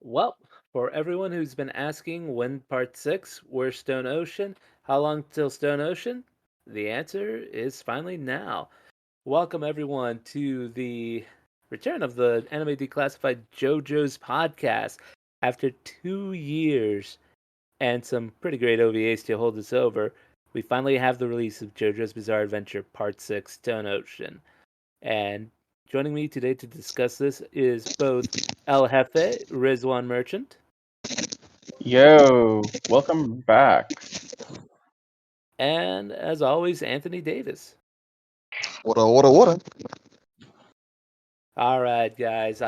Well, for everyone who's been asking when part 6, where's Stone Ocean? How long till Stone Ocean? The answer is finally now. Welcome everyone to the return of the Anime Declassified JoJo's podcast. After 2 years and some pretty great OVAs to hold us over, we finally have the release of JoJo's Bizarre Adventure Part 6, Stone Ocean. And joining me today to discuss this is both El Jefe, Rizwan Merchant, Yo, welcome back. and as always, Anthony Davis. What? All right, guys.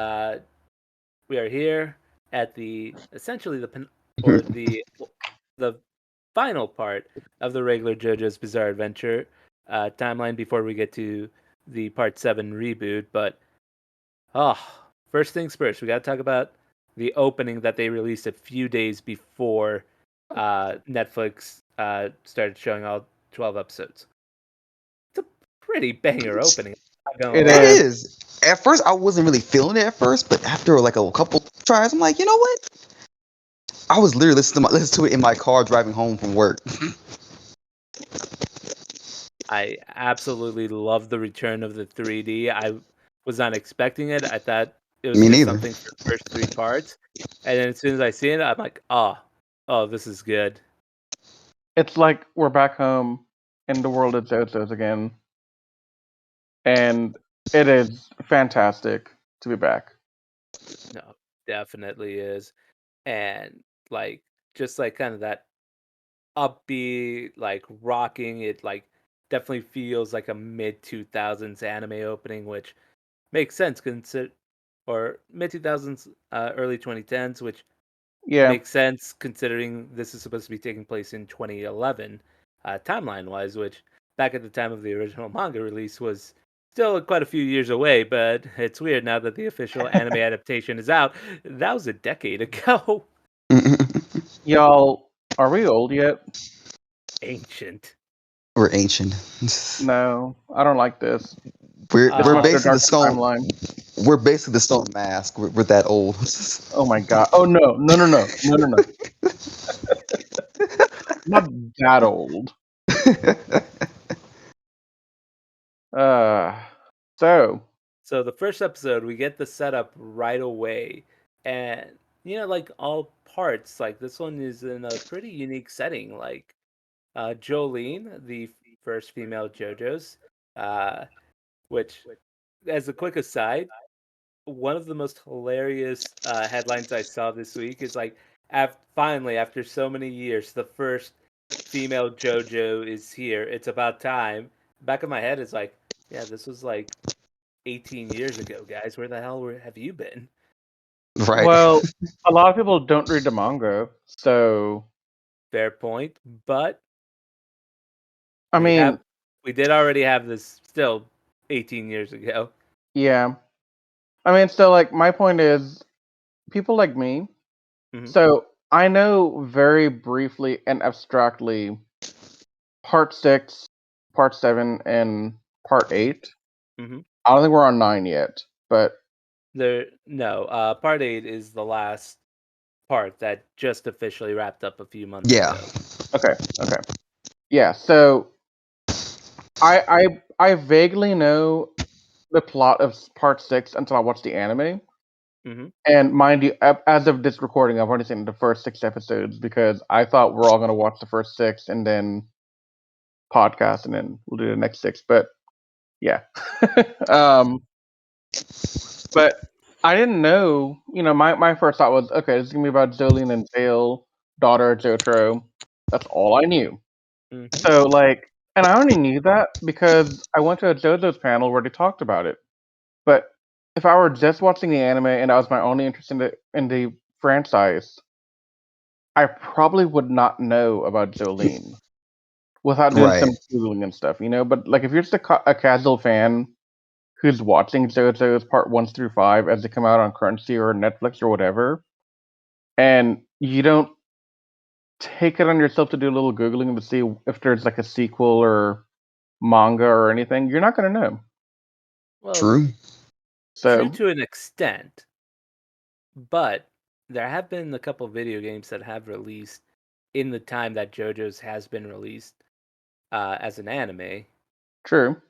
We are here at the essentially the final part of the regular JoJo's Bizarre Adventure timeline before we get to the Part 7 reboot. But oh, first things first, we got to talk about the opening that they released a few days before Netflix started showing all 12 episodes. It's a pretty banger opening. I'm not gonna It It lie. is. is. At first, I wasn't really feeling it at first, but after like a couple tries, I'm like, you know what? I was literally listening to it in my car driving home from work. I absolutely love the return of the 3D. I was not expecting it. I thought it was Me just neither. something for the first three parts, and then as soon as I see it, I'm like, oh, this is good. It's like we're back home in the world of JoJo's again. And it is fantastic to be back. No, definitely is, and like just like kind of that upbeat, like rocking. It like definitely feels like a mid 2000s anime opening, which makes sense consider or mid 2000s, early 2010s, which Yeah. makes sense considering this is supposed to be taking place in 2011, timeline wise, which back at the time of the original manga release was still quite a few years away. But it's weird now that the official anime adaptation is out. That was a decade ago. Y'all, are we old yet? Ancient. We're ancient. No, I don't like this. We're This we're wants to Oh, basically the darken stone. timeline. We're basically the stone mask. We're that old. Oh my god. Oh no. Not that old. Uh so so the first episode, we get the setup right away, and like all parts, like this one is in a pretty unique setting. Like Jolene, the first female JoJo's, uh, which, as a quick aside, one of the most hilarious headlines I saw this week is like, finally, after so many years, the first female JoJo is here. It's about time. Back of my head is like, yeah, this was like 18 years ago, guys. Where the hell have you been? Right. well, a lot of people don't read the manga, so Fair point, but I we have mean, we did already have this still 18 years ago. yeah. I mean, so like my point is people like me. Hmm. So I know very briefly and abstractly part 6, part 7, and part 8. Hmm. I don't think we're on 9 yet, but Part 8 is the last part that just officially wrapped up a few months Yeah. ago. okay. Yeah, so I vaguely know the plot of part 6 until I watch the anime. Hmm. And mind you, as of this recording, I've already seen the first 6 episodes because I thought we're all going to watch the first 6 and then podcast and then we'll do the next 6. But yeah. um, but I didn't know, my first thought was, okay, this is going to be about Jolene and Vale, daughter of Jotaro. That's all I knew. Hmm. So, like, and I only knew that because I went to a JoJo's panel where they talked about it. But if I were just watching the anime and that was my only interest in the franchise, I probably would not know about Jolene without doing Right. some googling and stuff, But like, if you're just a casual fan who's watching JoJo's part 1 through 5 as they come out on Crunchy or Netflix or whatever, and you don't take it on yourself to do a little googling to see if there's like a sequel or manga or anything, you're not gonna know. Well, True. true So to an extent, but there have been a couple video games that have released in the time that JoJo's has been released as an anime, True.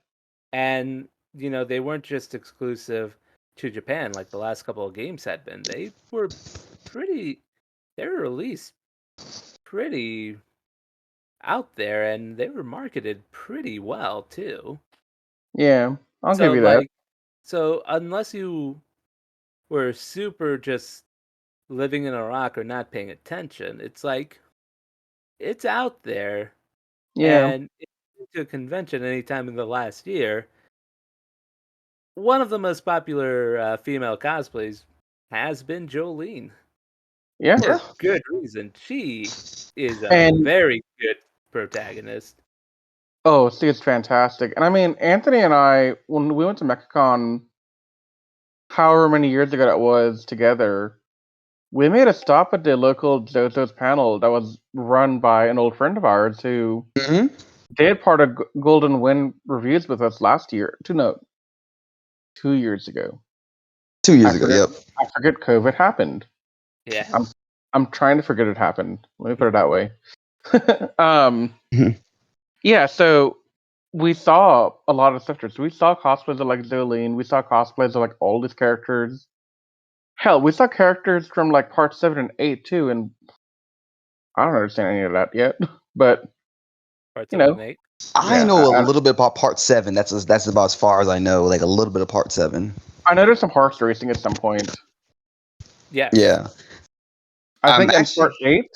and they weren't just exclusive to Japan like the last couple of games had been. Pretty, they were released pretty out there, and they were marketed pretty well too. Yeah, I'll So give you that. like, so unless you were super just living in a rock or not paying attention, it's like it's out there, Yeah, and if you went to a convention anytime in the last year, one of the most popular female cosplays has been Jolene yeah. Yeah. for good reason. She is a And very good protagonist. oh, see, it's fantastic. And I mean, Anthony and I, when we went to MechaCon, however many years ago that was together, we made a stop at the local JoJo's panel that was run by an old friend of ours who Hmm. did part of Golden Wind reviews with us last year. 2 years ago. 2 years I ago. forget. Yep. I forget COVID happened. Yeah. I'm I'm trying to forget it happened. Let me put it that way. um, Mhm. yeah. So we saw a lot of sisters. We saw cosplays of like Jolene. We saw cosplays of like all these characters. Hell, we saw characters from like part 7 and 8 too, and I don't understand any of that yet. But Part you 7 know, and 8. I yeah, know a little bit about part 7. That's about as far as I know. Like a little bit of part 7. I noticed some horse racing at some point. Yes. Yeah. I I'm think in part actually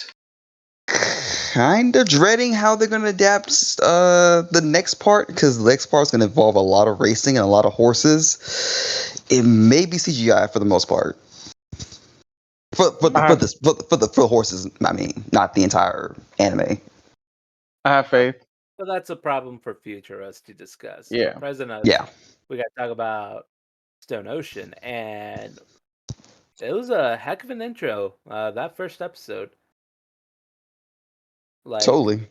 8. kind of dreading how they're going to adapt the next part, because the next part is going to involve a lot of racing and a lot of horses. It may be CGI for the most part. I have For the horses, I mean, not the entire anime. I have faith. So that's a problem for future us to discuss. For Yeah, present us, Yeah, we got to talk about Stone Ocean, and it was a heck of an intro. That first episode, like, totally.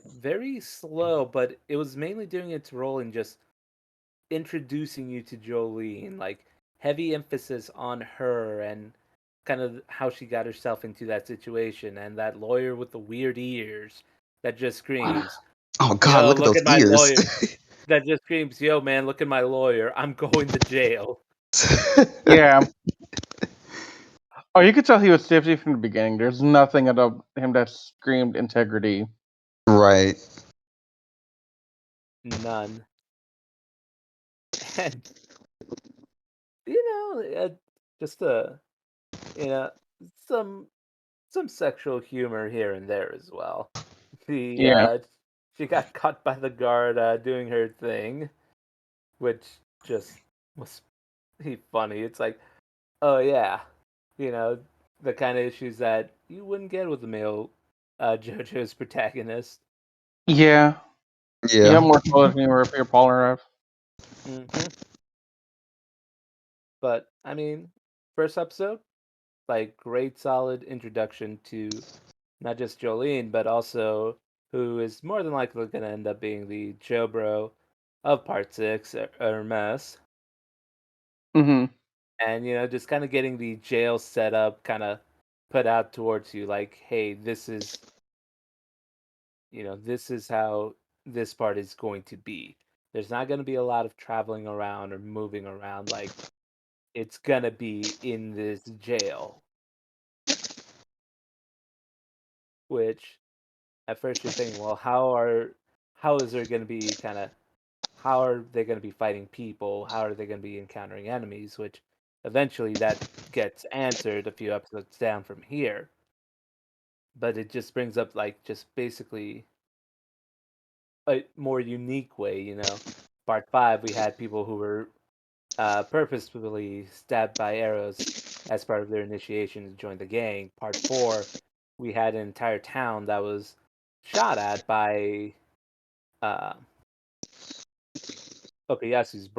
very slow, but it was mainly doing its role in just introducing you to Jolene, like heavy emphasis on her and kind of how she got herself into that situation, and that lawyer with the weird ears that just screams, Oh God, "Yo, look at look those at my ears. lawyer!" That just screams, "Yo, man, look at my lawyer! I'm going to jail." yeah. Oh, you could tell he was tipsy from the beginning. There's nothing about him that screamed integrity. Right. None. And just you know, some sexual humor here and there as well. The Yeah, she got caught by the guard doing her thing, which just was funny. It's like, oh yeah, you know, the kind of issues that you wouldn't get with the male JoJo's protagonist. yeah. You have Yeah. more colors than you were Peter Polnareff. hmm But I mean, first episode, like great solid introduction to not just Jolene, but also who is more than likely going to end up being the Jobro of Part 6, Hermes. Mm-hmm. And, just kind of getting the jail set up kind of put out towards you like, hey, this is how this part is going to be. There's not going to be a lot of traveling around or moving around. Like, it's going to be in this jail, which at first you're thinking, well, how is there going to be kind of how are they going to be fighting people? How are they going to be encountering enemies? Which eventually that gets answered a few episodes down from here. But it just brings up like just basically a more unique way, Part 5, we had people who were purposefully stabbed by arrows as part of their initiation to join the gang. Part 4, we had an entire town that was shot at by uh, Okayasu's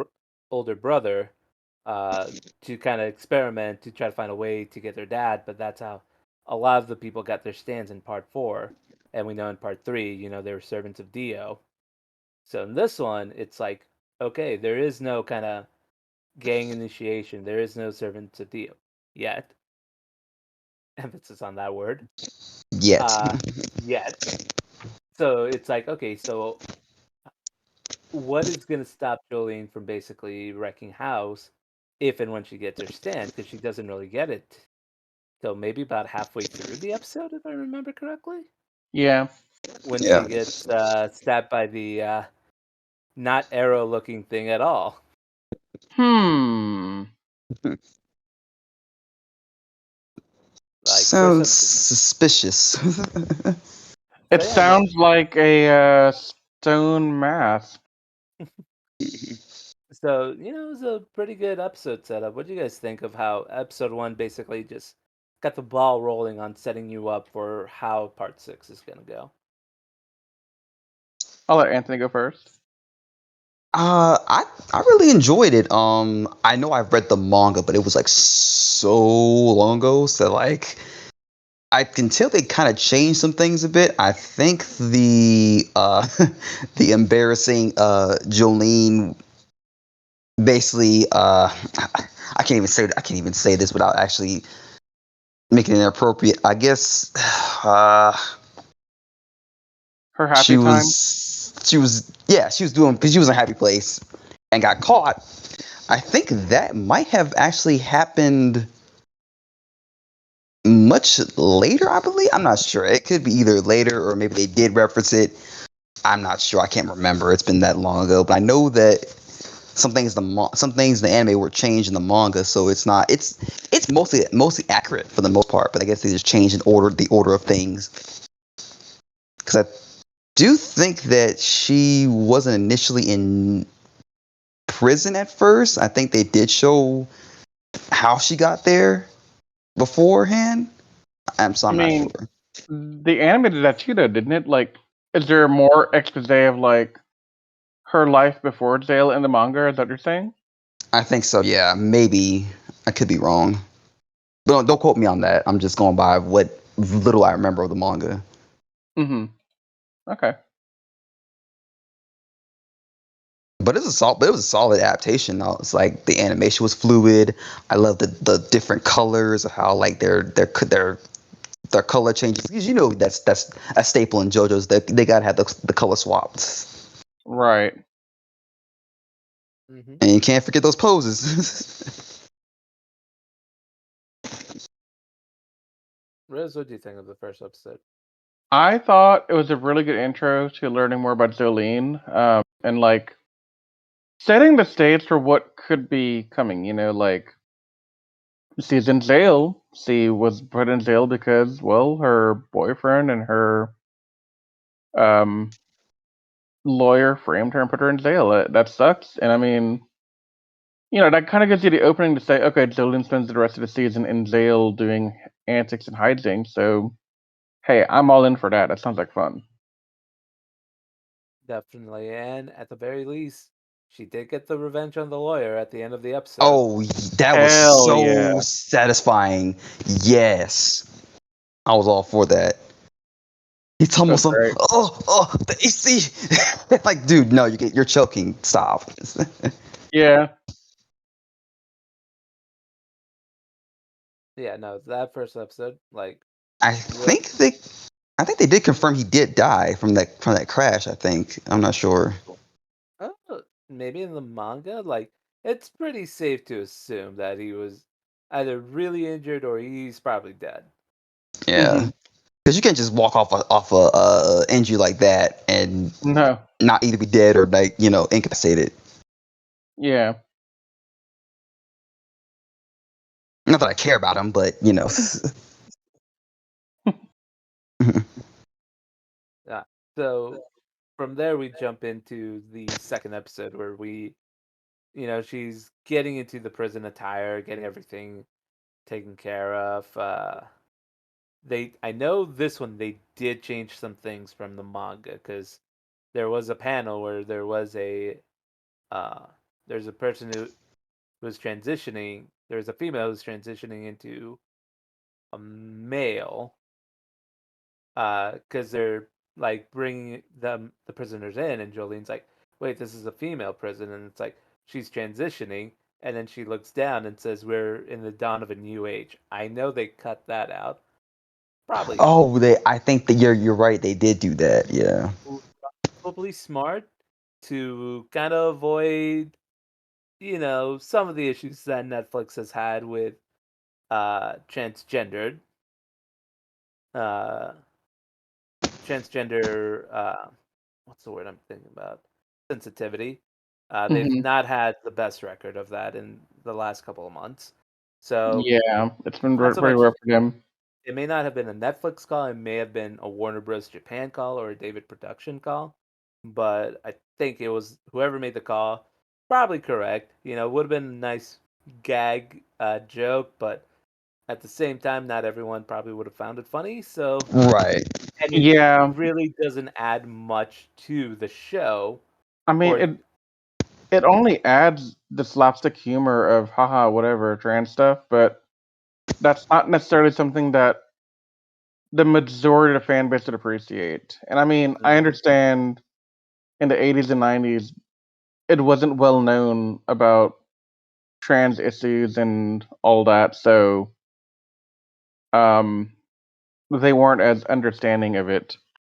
older brother to kind of experiment to try to find a way to get their dad. But that's how a lot of the people got their stands in Part 4. And we know in Part 3, they were servants of Dio. So in this one, it's like, okay, there is no kind of gang initiation. There is no servants of Dio. yet. Emphasis on that word. Yet. Uh, yet. So it's like, okay, so what is going to stop Jolene from basically wrecking house if and when she gets her stand? Because she doesn't really get it till maybe about halfway through the episode, if I remember correctly, Yeah. when Yeah. she gets stabbed by the not arrow looking thing at all. Hmm. Like first Sounds episode. suspicious. It So yeah, no. sounds like a stone mask. So it was a pretty good episode setup. What do you guys think of how episode 1 basically just got the ball rolling on setting you up for how part 6 is gonna go? I'll let Anthony go first. I really enjoyed it. I know I've read the manga, but it was like so long ago. So like, I can tell they kind of changed some things a bit. I think the the embarrassing Jolene basically I can't even say this without actually making it inappropriate. I guess uh Her happy time. she was doing because she was in a happy place and got caught. I think that might have actually happened much later, I believe. I'm not sure. It could be either later or maybe they did reference it. I'm not sure. I can't remember. It's been that long ago, but I know that some things in the anime were changed in the manga, so it's mostly accurate for the most part. But I guess they just changed the order of things. Because I do think that she wasn't initially in prison at first. I think they did show how she got there beforehand. I I'm not mean, sure. the anime did that too, though, didn't it? Like, is there more expose of like her life before jail in the manga? Is that what you're saying? I think so. Yeah, maybe I could be wrong. But don't quote me on that. I'm just going by what little I remember of the manga. Mm-hmm. Okay. But it was a solid adaptation. Though. It's like the animation was fluid. I love the different colors of how like their color changes. Because that's a staple in JoJo's. They gotta have the color swaps, Right. Mm-hmm. and you can't forget those poses. Riz, what do you think of the first episode? I thought it was a really good intro to learning more about Jolene, and like setting the stage for what could be coming. Like she's in jail. She was put in jail because, well, her boyfriend and her um lawyer framed her and put her in jail. That sucks. And I mean, that kind of gives you the opening to say, okay, Jolene spends the rest of the season in jail doing antics and hijinks. So, hey, I'm all in for that. That sounds like fun. Definitely, and at the very least, she did get the revenge on the lawyer at the end of the episode. Oh, that was Hell so yeah. satisfying. Yes, I was all for that. He's So almost great. the AC. Like, dude, no, you're choking. Stop. Yeah. Yeah, no, that first episode, like, I real. think they, I think they did confirm he did die from that crash. I think I'm not sure. Maybe in the manga, like, it's pretty safe to assume that he was either really injured or he's probably dead. Yeah, Hmm. because you can't just walk off a injury like that and No. not either be dead or like incapacitated. Yeah. Not that I care about him, but Yeah. So from there, we jump into the second episode where she's getting into the prison attire, getting everything taken care of. I know this one they did change some things from the manga because there was a panel where uh, there's a person who was transitioning. There's a female who's transitioning into a male, because they're like bringing the prisoners in, and Jolene's like, "Wait, this is a female prison," and it's like she's transitioning, and then she looks down and says, "We're in the dawn of a new age." I know they cut that out. Probably, Oh, I think that you're right. They did do that. Yeah. probably smart to kind of avoid, some of the issues that Netflix has had with transgendered, uh, what's the word I'm thinking about? Sensitivity. They've Hmm. not had the best record of that in the last couple of months. So, Yeah, it's been not so pretty much, rough for them. it may not have been a Netflix call, it may have been a Warner Bros. Japan call or a David production call, but I think it was whoever made the call, probably correct. It would have been a nice gag joke, but at the same time, not everyone probably would have found it funny. So, Right. and it Yeah, really doesn't add much to the show. I mean Or it only adds the slapstick humor of haha whatever trans stuff, but that's not necessarily something that the majority of the fan base would appreciate. And I mean, I Mhm. understand in the 80s and 90s it wasn't well known about trans issues and all that, so um they weren't as understanding of it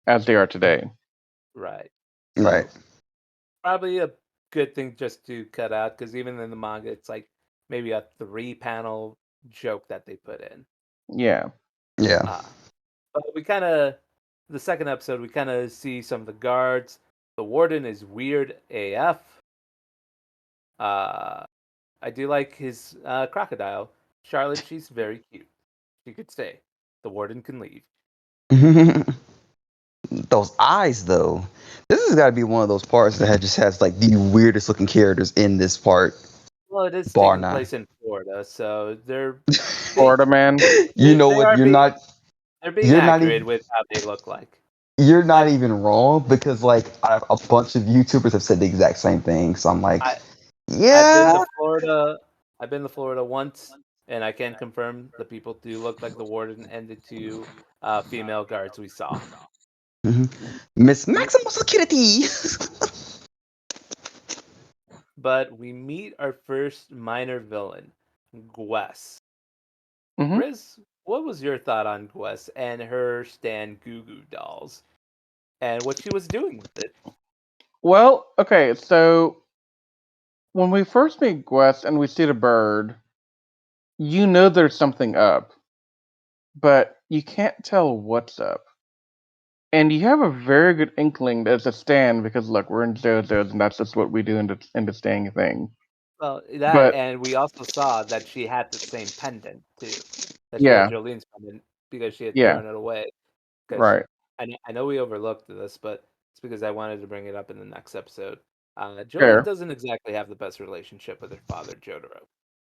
as they are today. Right. Right. So probably a good thing just to cut out because even in the manga, it's like maybe a 3 panel joke that they put in. Yeah. Yeah. Uh, but the second episode, we kind of see some of the guards. The warden is weird AF. Uh, I do like his crocodile. Charlotte, she's very cute. She could stay. The warden can leave. Those eyes, though. This has got to be one of those parts that just has like the weirdest looking characters in this part, Well, it is bar taking none. place in Florida, so they Florida man. You know they what? are they're being You're not accurate even. with how they look like. You're not I've even wrong because like a bunch of YouTubers have said the exact same thing. So I'm like, I I've been yeah. to Florida. I've been to Florida once, and I can confirm the people do look like the warden and the two female guards we saw. Mhm. Miss Maximum Security. But we meet our first minor villain, Gwes. Hmm. Riz, what was your thought on Gwes and her Stan Goo Goo dolls and what she was doing with it? Well, okay, so when we first meet Gwess and we see the bird, you know there's something up, but you can't tell what's up. And you have a very good inkling that it's a stand because look, we're in JoJo's and that's just what we do in the staying thing. Well, that But and we also saw that she had the same pendant too, that she had yeah, Jolene's pendant because she had yeah, thrown it away. Because right. I know we overlooked this, but it's because I wanted to bring it up in the next episode. Jolene Fair. doesn't exactly have the best relationship with her father, Jotaro.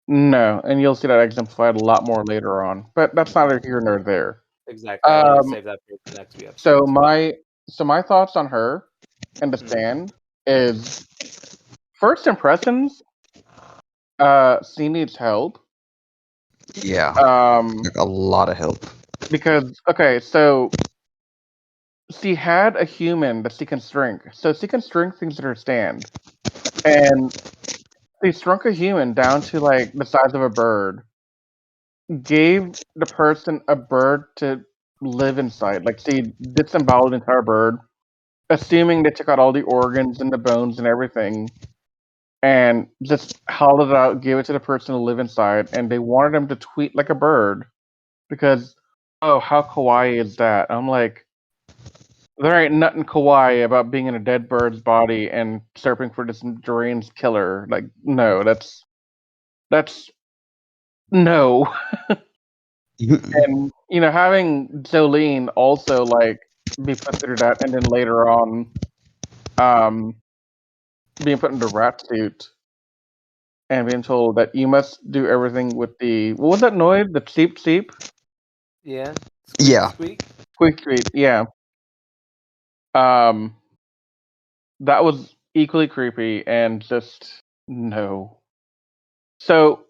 No, and you'll see that exemplified a lot more later on. But that's neither here nor there. Exactly. I wanted to Um save that for the next few so episodes, but my thoughts on her and the mhm. stand is first impressions, she needs help. Yeah, Um, like a lot of help. because okay, so she had a human that she can shrink, so she can shrink things at her stand, and she shrunk a human down to like the size of a bird, gave the person a bird to live inside, like she disemboweled the entire bird, assuming they took out all the organs and the bones and everything, and just hollowed it out, gave it to the person to live inside, and they wanted him to tweet like a bird because, oh, how kawaii is that? I'm like, there ain't nothing kawaii about being in a dead bird's body and searching for this deranged killer. Like, no, that's no. And having Jolene also like be put through that, and then later on, um, being put into rat suit and being told that you must do everything with the what was that noise? The cheep cheep? Yeah, squeak Yeah. squeak. Squeak squeak, yeah. Um that was equally creepy and just no. So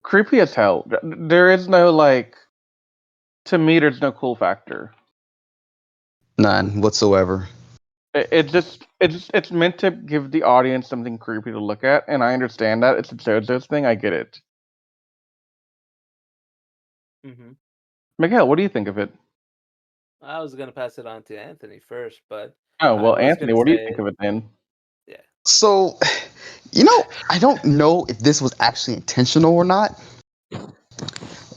creepy as hell. There is no like to me there's no cool factor. None whatsoever. It's meant to give the audience something creepy to look at, and I understand that it's a JoJo's thing. I get it. Hmm. Miguel, what do you think of it? I was gonna pass it on to Anthony first, but Oh I well, was Anthony, gonna what do you think say, of it then? yeah. So, I don't know if this was actually intentional or not,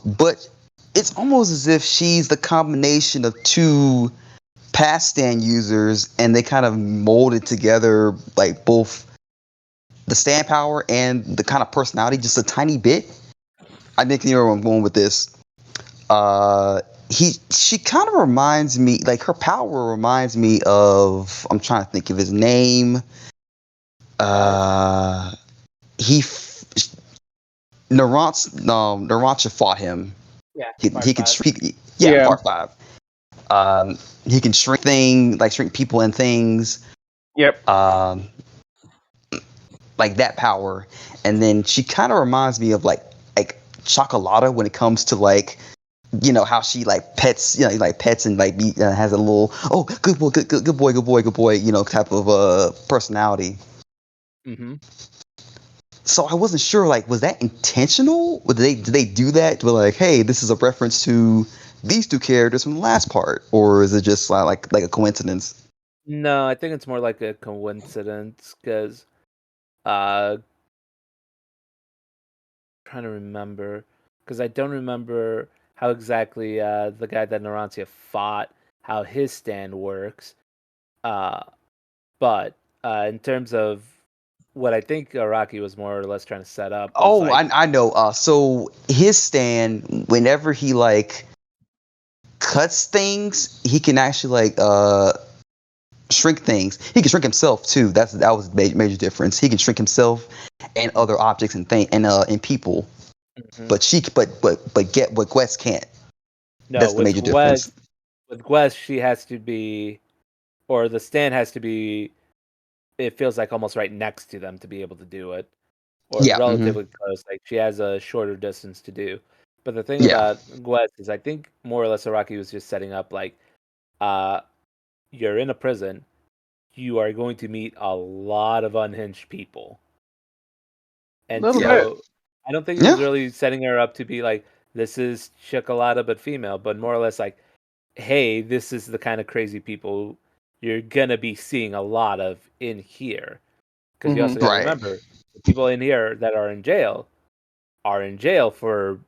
but it's almost as if she's the combination of two past stand users and they kind of molded together like both the stand power and the kind of personality just a tiny bit. I think you know where I'm going with this. Uh, she kind of reminds me, like her power reminds me of. I'm trying to think of his name. Part Uh, he Narancha fought him. Yeah, He part could five. shrink. Yeah, Yeah. part five. He can shrink people and things. Yep. Um, like that power. And then she kind of reminds me of like Chocolata when it comes to like how she like pets like pets and like has a little good boy good boy good boy type of personality. Mm-hmm. So I wasn't sure, like, was that intentional? Did they do that to be like, hey, this is a reference to these two characters from the last part, or is it just like a coincidence? No, I think it's more like a coincidence because uh trying to remember because I don't remember how exactly the guy that Narantia fought, how his stand works. Uh, but in terms of what I think Araki was more or less trying to set up was Oh, like, I know. So his stand, whenever he like cuts things, he can actually like shrink things. He can shrink himself too. That was a major difference. He can shrink himself and other objects and people. mhm. But but Quest can't. No, That's the major difference. With Gwes, she has to be, or the stand has to be. It feels like almost right next to them to be able to do it, or Yeah. Hmm. relatively close. Like she has a shorter distance to do. But the thing Yeah. about Gwes is, I think more or less Araki was just setting up like, uh, you're in a prison. You are going to meet a lot of unhinged people, A and little Yeah. bit. so I don't think he was Yeah. really setting her up to be like, this is Chocolata but female, but more or less like, hey, this is the kind of crazy people you're gonna be seeing a lot of in here. Because you Hmm. also got to Right. remember, the people in here that are in jail for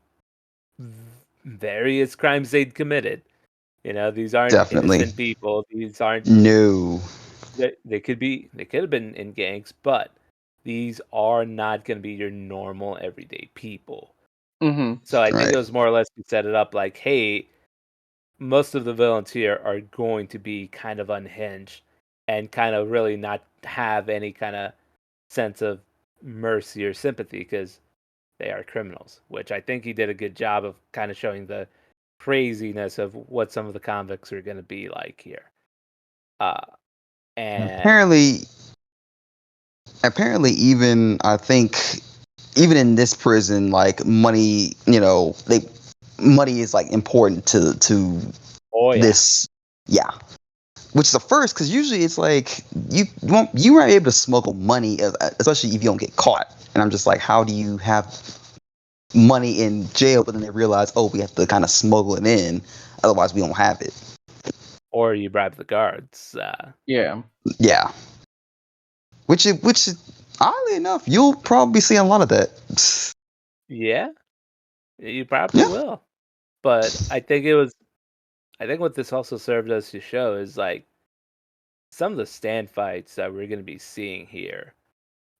various crimes they'd committed. These aren't Definitely. innocent people. These aren't No. they could have been in gangs, but these are not going to be your normal everyday people. Hmm. So I think Right. it was more or less to set it up like, hey, most of the villains here are going to be kind of unhinged and kind of really not have any kind of sense of mercy or sympathy because they are criminals, which I think he did a good job of kind of showing the craziness of what some of the convicts are going to be like here. Uh, and Apparently, even I think even in this prison, like money, money is like important to oh yeah, this. Yeah. Which is a first, because usually it's like you weren't able to smuggle money, especially if you don't get caught. And I'm just like, how do you have money in jail? But then they realize, oh, we have to kind of smuggle it in, otherwise we don't have it. or you bribe the guards. Yeah. Yeah, which is oddly enough, you'll probably see a lot of that. Yeah, you probably Yeah, will. But I think what this also served us to show is like some of the stand fights that we're going to be seeing here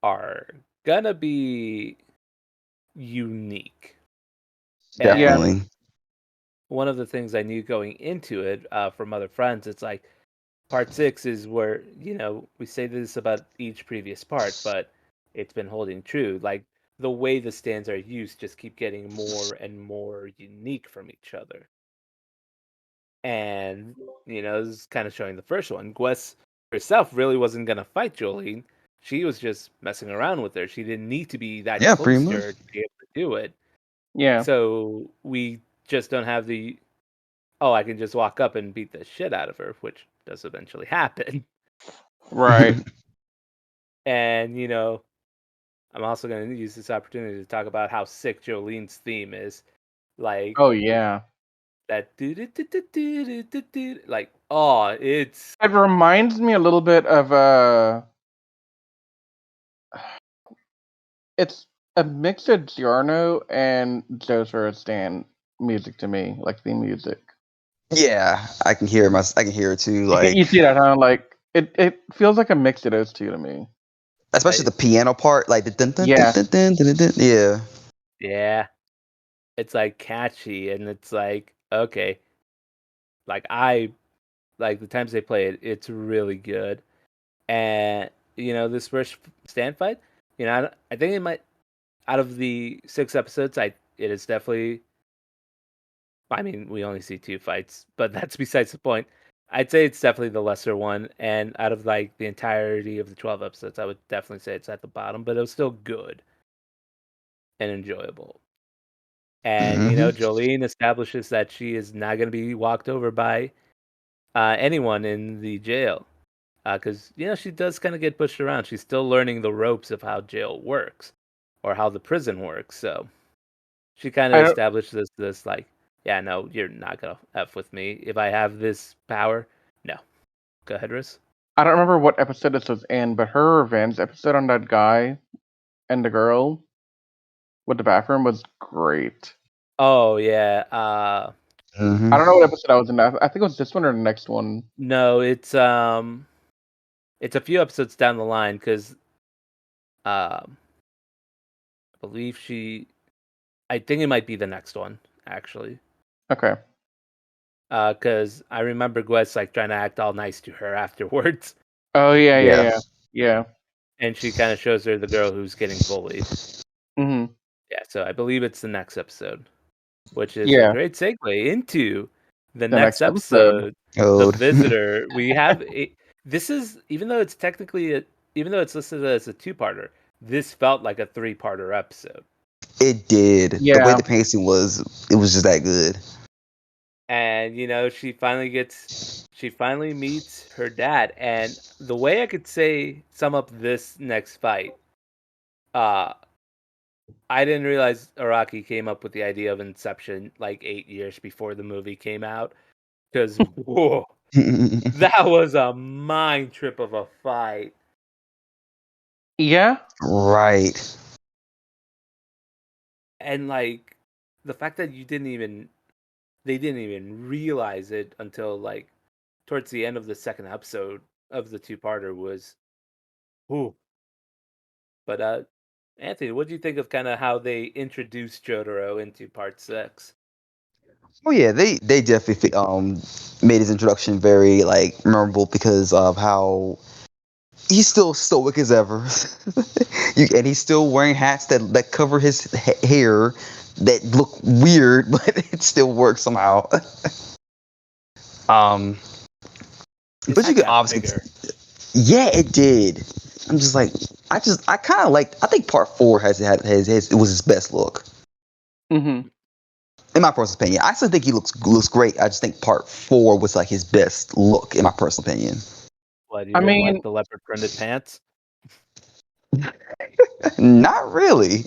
are gonna be unique. Yeah. And definitely. one of the things I knew going into it from other friends, it's like part six is where, we say this about each previous part, but it's been holding true. Like the way the stands are used just keep getting more and more unique from each other. And, this is kind of showing the first one. Gwes herself really wasn't going to fight Jolene. She was just messing around with her. She didn't need to be that Yeah, pretty close to much. her to be able to do it. Yeah. So we just don't have oh, I can just walk up and beat the shit out of her, which does eventually happen. Right. And I'm also going to use this opportunity to talk about how sick Jolene's theme is. Like Oh yeah. that do like it's It reminds me a little bit of it's a mix of Giorno and JoJo's Stan music to me, like theme music. Yeah, I can hear it too. You Like, see that, huh? Like it feels like a mix of those two to me. especially the piano part, like the dun dun dun Yeah. dun dun dun dun. Dun. Yeah. yeah, it's like catchy and it's like okay. Like I like the times they play it, it's really good. And this first stand fight, I think it might out of the 6 episodes, it is definitely. I mean, we only see 2 fights, but that's besides the point. I'd say it's definitely the lesser one, and out of like the entirety of the 12 episodes, I would definitely say it's at the bottom, but it was still good and enjoyable. And Hmm. Jolene establishes that she is not going to be walked over by anyone in the jail, because she does kind of get pushed around. She's still learning the ropes of how jail works, or how the prison works. So she kind of I don't established this like, yeah, no, you're not gonna f with me if I have this power. No, go ahead, Riz. I don't remember what episode this was in, but her revenge episode on that guy and the girl with the bathroom was great. Oh yeah, I don't know what Hmm. episode I was in. I think it was this one or the next one. no, it's a few episodes down the line because I believe I think it might be the next one actually. Okay. Because I remember Gwes like trying to act all nice to her afterwards, Oh yeah, yeah, Yeah. yeah, yeah. and she kind of shows her the girl who's getting bullied. Hmm. Yeah, so I believe it's the next episode, which is a Yeah, great segue into the the next next episode. episode, The Ode. Visitor. We have this is even though it's technically even though it's listed as a two-parter, this felt like a three-parter episode. It did. The way Yeah. the pacing was, it was just that good. And she finally meets her dad, and the way I could sum up this next fight, uh I didn't realize Araki came up with the idea of Inception like 8 years before the movie came out. Because whoa, that was a mind trip of a fight. Yeah. Right. And like the fact that they didn't even realize it until like towards the end of the second episode of the two-parter was whew. But Anthony, what do you think of kind of how they introduced Jotaro into part 6? Oh yeah, they definitely made his introduction very like memorable because of how he's still stoic as ever. And he's still wearing hats that cover his hair that look weird, but it still works somehow. Um, His but you hat could got obviously, bigger. yeah, it did. I'm just like, I kind of like. I think part four it was his best look. Hmm. In my personal opinion, I still think he looks great. I just think part four was like his best look, in my personal opinion. What, you I didn't like mean, the leopard printed pants? Not really.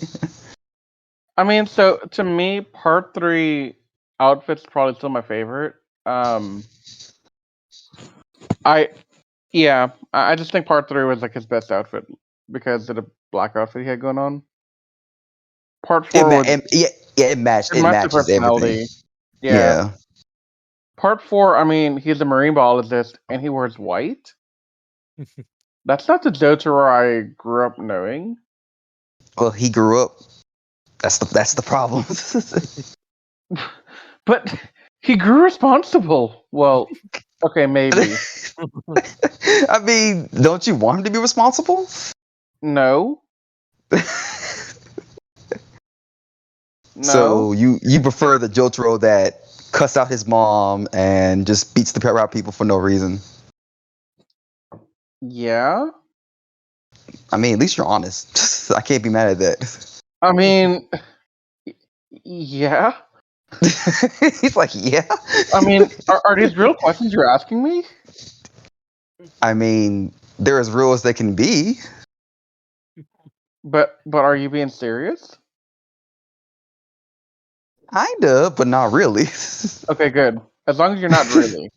so to me, part three outfit's probably still my favorite. Um, I yeah, I just think part three was like his best outfit because of the black outfit he had going on. Part four was Yeah, yeah, it matched. it It matched the matches everything. personality. Yeah. Yeah. Part four, I mean, he's a marine biologist and he wears white. That's not the Jotaro I grew up knowing. Well, he grew up. That's the problem. But he grew responsible. Well, okay, maybe. I mean, don't you want him to be responsible? No. So No. you prefer the Jotaro that cuss out his mom and just beats the crap out of people for no reason? Yeah. I mean, at least you're honest. I can't be mad at that. I mean, yeah. He's like, yeah. I mean, are these real questions you're asking me? I mean, They're as real as they can be. But are you being serious? Kinda, but not really. Okay, good. As long as you're not really,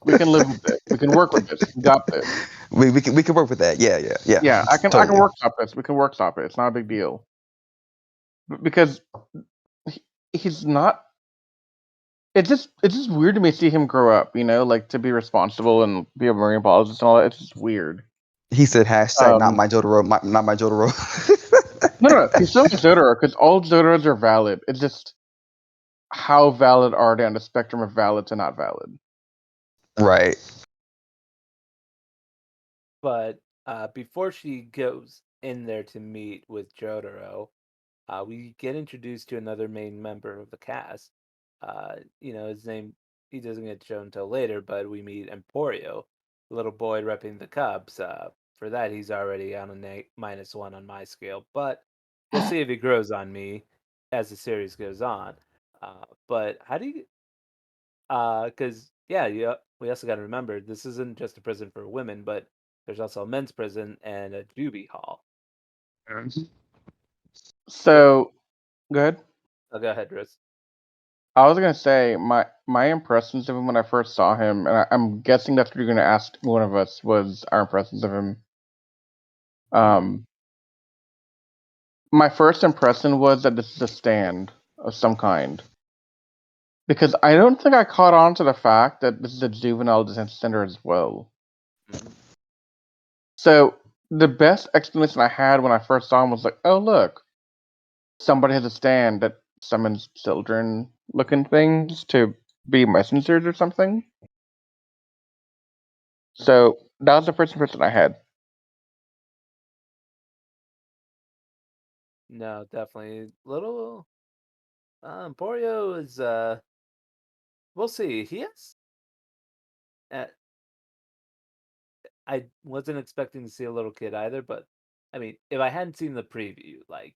we can live with this. We can work with this. We got this. we can work with that. Yeah. Yeah, I can Totally. workshop this. We can workshop it. It's not a big deal. Because he's not. It's just weird to me to see him grow up. You know, like to be responsible and be a marine biologist and all that. It's just weird. He said hashtag not Um, my Jotaro, not my Jotaro. no. He's still a Jotaro because all Jotaros are valid. It's just how valid are they on the spectrum of valid to not valid? Right. But before she goes in there to meet with Jotaro, we get introduced to another main member of the cast. His name, he doesn't get shown until later, but we meet Emporio, little boy repping the Cubs. For that, he's already on a -1 on my scale, but we'll see if he grows on me as the series goes on. But how do you, because, yeah, we also got to remember this isn't just a prison for women, but there's also a men's prison and a juvie hall. So, So good. I'll go ahead, Riz. I was gonna say my impressions of him when I first saw him, and I'm guessing that's what you're gonna ask one of us was our impressions of him. Mhm. My first impression was that this is a stand of some kind because I don't think I caught on to the fact that this is a juvenile detention center as well. Mhm. So the best explanation I had when I first saw him was like, oh look, somebody has a stand that summons children-looking things to be messengers or something. So that was the first impression I had. No, definitely. Little Emporio is we'll see. Uh, I wasn't expecting to see a little kid either, but I mean, if I hadn't seen the preview, like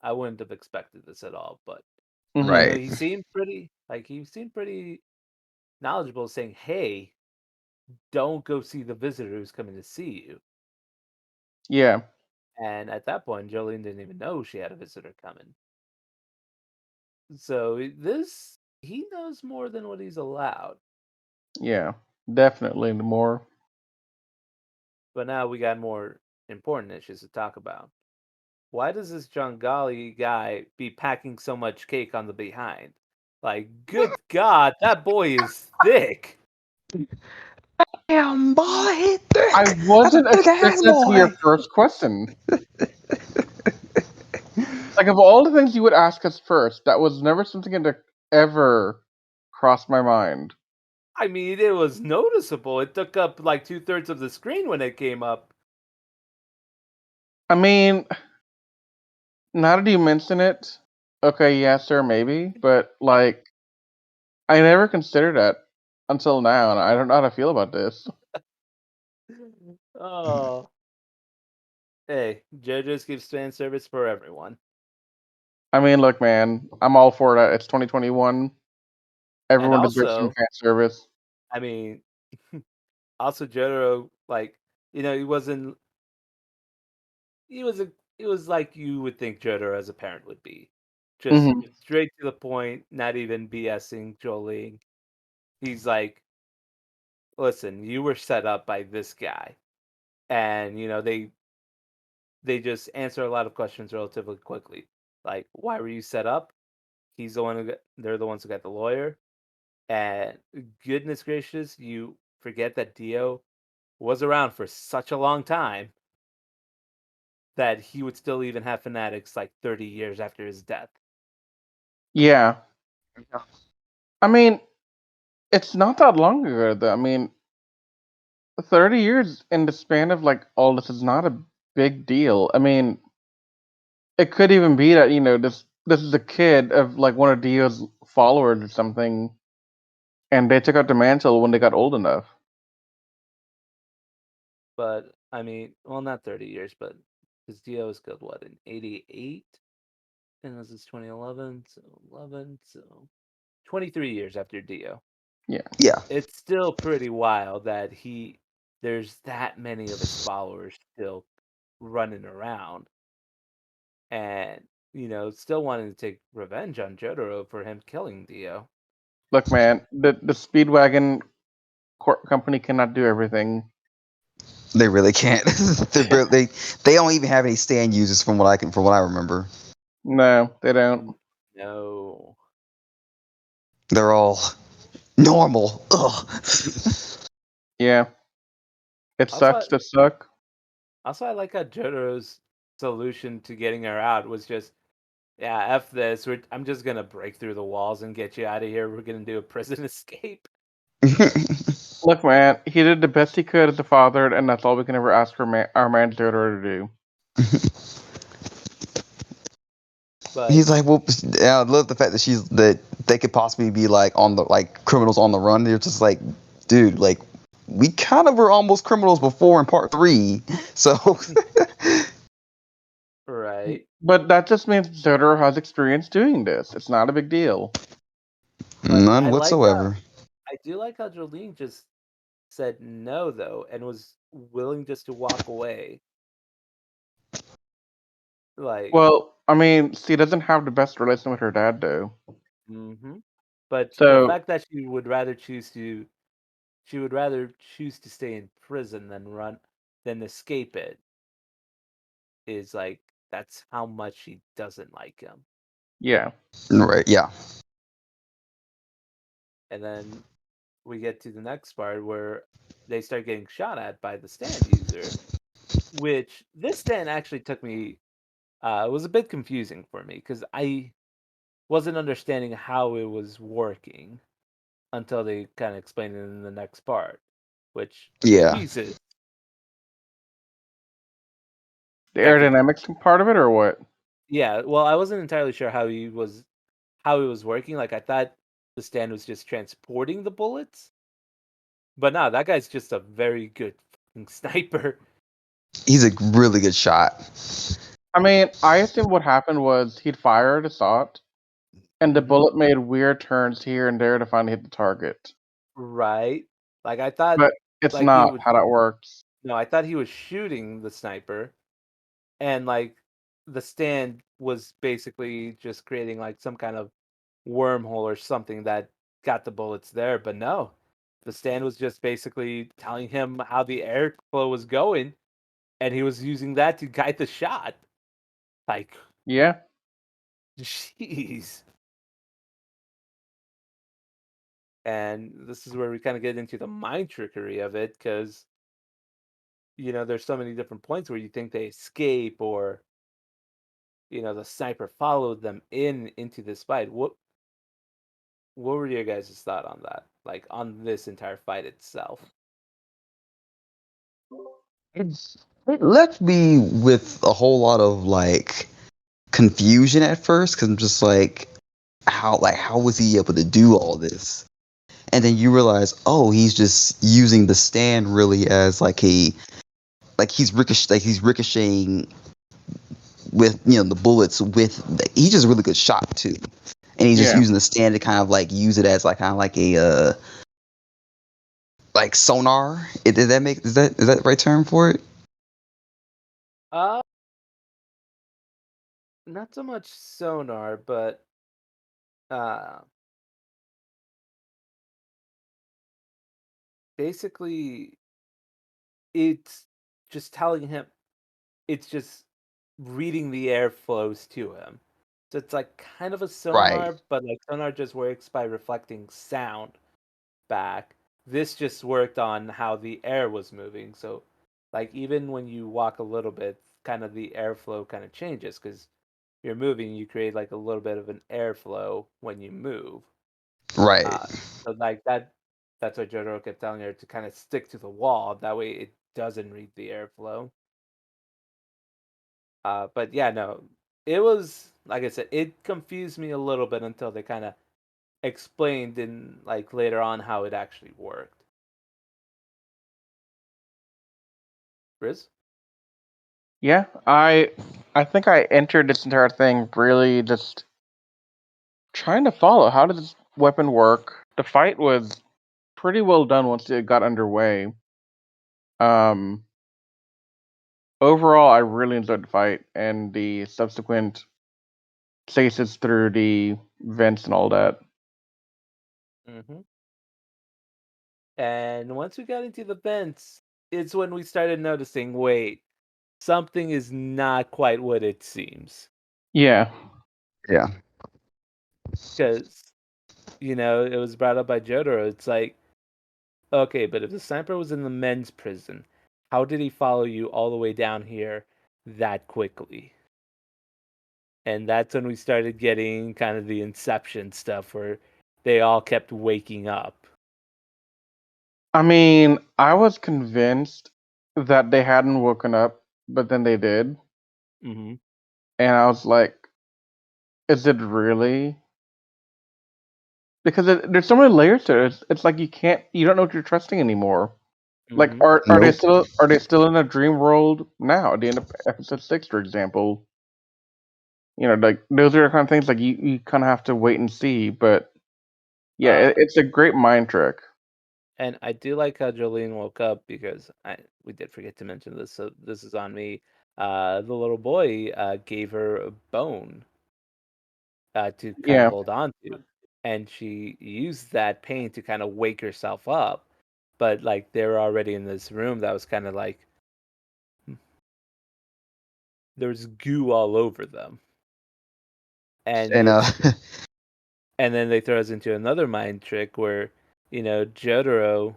I wouldn't have expected this at all, but Hmm. Right. he seemed pretty knowledgeable saying, "Hey, don't go see the visitor who's coming to see you." Yeah, And at that point, Jolene didn't even know she had a visitor coming. So this he knows more than what he's allowed. yeah, definitely the more. But now we got more important issues to talk about. Why does this Jangali guy be packing so much cake on the behind? Like, good God, that boy is thick. Damn boy, he I thick. That's a wasn't thick ass expecting that to be your boy. first question. Like of all the things you would ask us first, that was never something that ever crossed my mind. I mean, it was noticeable. It took up like 2/3 of the screen when it came up. I mean, now that you mention it, okay, yeah, sir, maybe, but like, I never considered that until now, and I don't know how to feel about this. Oh, hey, JoJo's gives fan service for everyone. I mean, look, man, I'm all for that. It's 2021. And Everyone deserves some also, fan service. I mean, also Jotaro, like, he wasn't he was a he was like you would think Jotaro as a parent would be. Just Hmm. straight to the point, not even BSing Jolene. He's like, listen, you were set up by this guy. And they just answer a lot of questions relatively quickly. Like, why were you set up? They're the ones who got the lawyer. And goodness gracious, you forget that Dio was around for such a long time that he would still even have fanatics like 30 years after his death. Yeah, I mean, it's not that long ago, though. I mean, 30 years in the span of like all this is not a big deal. I mean, it could even be that, this is a kid of like one of Dio's followers or something, and they took out the mantle when they got old enough. But I mean, well, not 30 years, but because Dio was killed what in '88, and this is 2011, so 11, so 23 years after Dio. Yeah. Yeah. It's still pretty wild that he there's that many of his followers still running around, and still wanting to take revenge on Jotaro for him killing Dio. Look, man, the Speedwagon company cannot do everything. They really can't. They don't even have any stand users from what I remember. No, they don't. No. They're all normal. Ugh. Yeah. It Also, sucks to suck. Also, I like how Jotaro's solution to getting her out was just, yeah, F this. I'm just gonna break through the walls and get you out of here. We're gonna do a prison escape. Look, man, he did the best he could as a father, and that's all we can ever ask for our man Jotaro to do. But He's like, well, I love the fact that they could possibly be like on the like criminals on the run. They're just like, dude, like we kind of were almost criminals before in part 3, so right. But that just means Jotaro has experience doing this. It's not a big deal. But none whatsoever. I do like how Jolene just said no though and was willing just to walk away. Like, Well, I mean, she doesn't have the best relation with her dad, though. But the So, fact that she would rather choose to stay in prison than escape it is like that's how much she doesn't like him. yeah. Right? Yeah. And then we get to the next part where they start getting shot at by the stand user, which this stand actually took me it was a bit confusing for me because I wasn't understanding how it was working until they kind of explained it in the next part, which Yeah. Jesus, The that could aerodynamics part of it, or what? yeah, well, I wasn't entirely sure how he was working. Like I thought the stand was just transporting the bullets, but no, that guy's just a very good fucking sniper. He's a really good shot. I mean, I assume what happened was he'd fired a shot, and the bullet made weird turns here and there to finally hit the target. Right? Like I thought, But it's like he not would. how that works. No, I thought he was shooting the sniper, and like the stand was basically just creating like some kind of wormhole or something that got the bullets there. But no, the stand was just basically telling him how the airflow was going, and he was using that to guide the shot. Like, Yeah. jeez. And this is where we kind of get into the mind trickery of it, because there's so many different points where you think they escape, or the sniper followed them into this fight. What were your guys' thought on that? Like on this entire fight itself? It left me with a whole lot of like confusion at first because I'm just like, how was he able to do all this? And then you realize, oh, he's just using the stand really as like he's ricocheting with the bullets with. He's just a really good shot too, and he's just Yeah. using the stand to kind of like use it as like kind of like a like sonar. Did that make is that the right term for it? Uh, not so much sonar, but uh, basically it's just telling him. It's just reading the airflows to him. So it's like kind of a Right. sonar, but like sonar just works by reflecting sound back. This just worked on how the air was moving. So, like, even when you walk a little bit, kind of the airflow kind of changes because you're moving, you create like a little bit of an airflow when you move. Right. Uh, so, like, that's what Jotaro kept telling her to kind of stick to the wall. That way it doesn't read the airflow. But yeah, no, it was, like I said, it confused me a little bit until they kind of explained in like later on how it actually worked. Riz? Yeah. I think I entered this entire thing really just trying to follow how does this weapon work. The fight was pretty well done once it got underway. Um, overall, I really enjoyed the fight and the subsequent chases through the vents and all that. Hmm. And once we got into the vents, it's when we started noticing, wait, something is not quite what it seems. Yeah. Yeah. Because, it was brought up by Jotaro. It's like, okay, but if the sniper was in the men's prison, how did he follow you all the way down here that quickly? And that's when we started getting kind of the Inception stuff where they all kept waking up. I mean, I was convinced that they hadn't woken up, but then they did. Hmm. And I was like, is it really? Because there's so many layers to it. It's like you don't know what you're trusting anymore. Like, Hmm. are Nope. they still in a dream world now? At the end of episode 6, for example, like those are the kind of things like you kind of have to wait and see. But yeah, Uh, it's a great mind trick. and I do like how Jolene woke up because we did forget to mention this, so this is on me. The little boy gave her a bone to kind of Yeah, hold on to, and she used that pain to kind of wake herself up. But like they were already in this room that was kind of like there was goo all over them, and And it's and then they throw us into another mind trick where Jotaro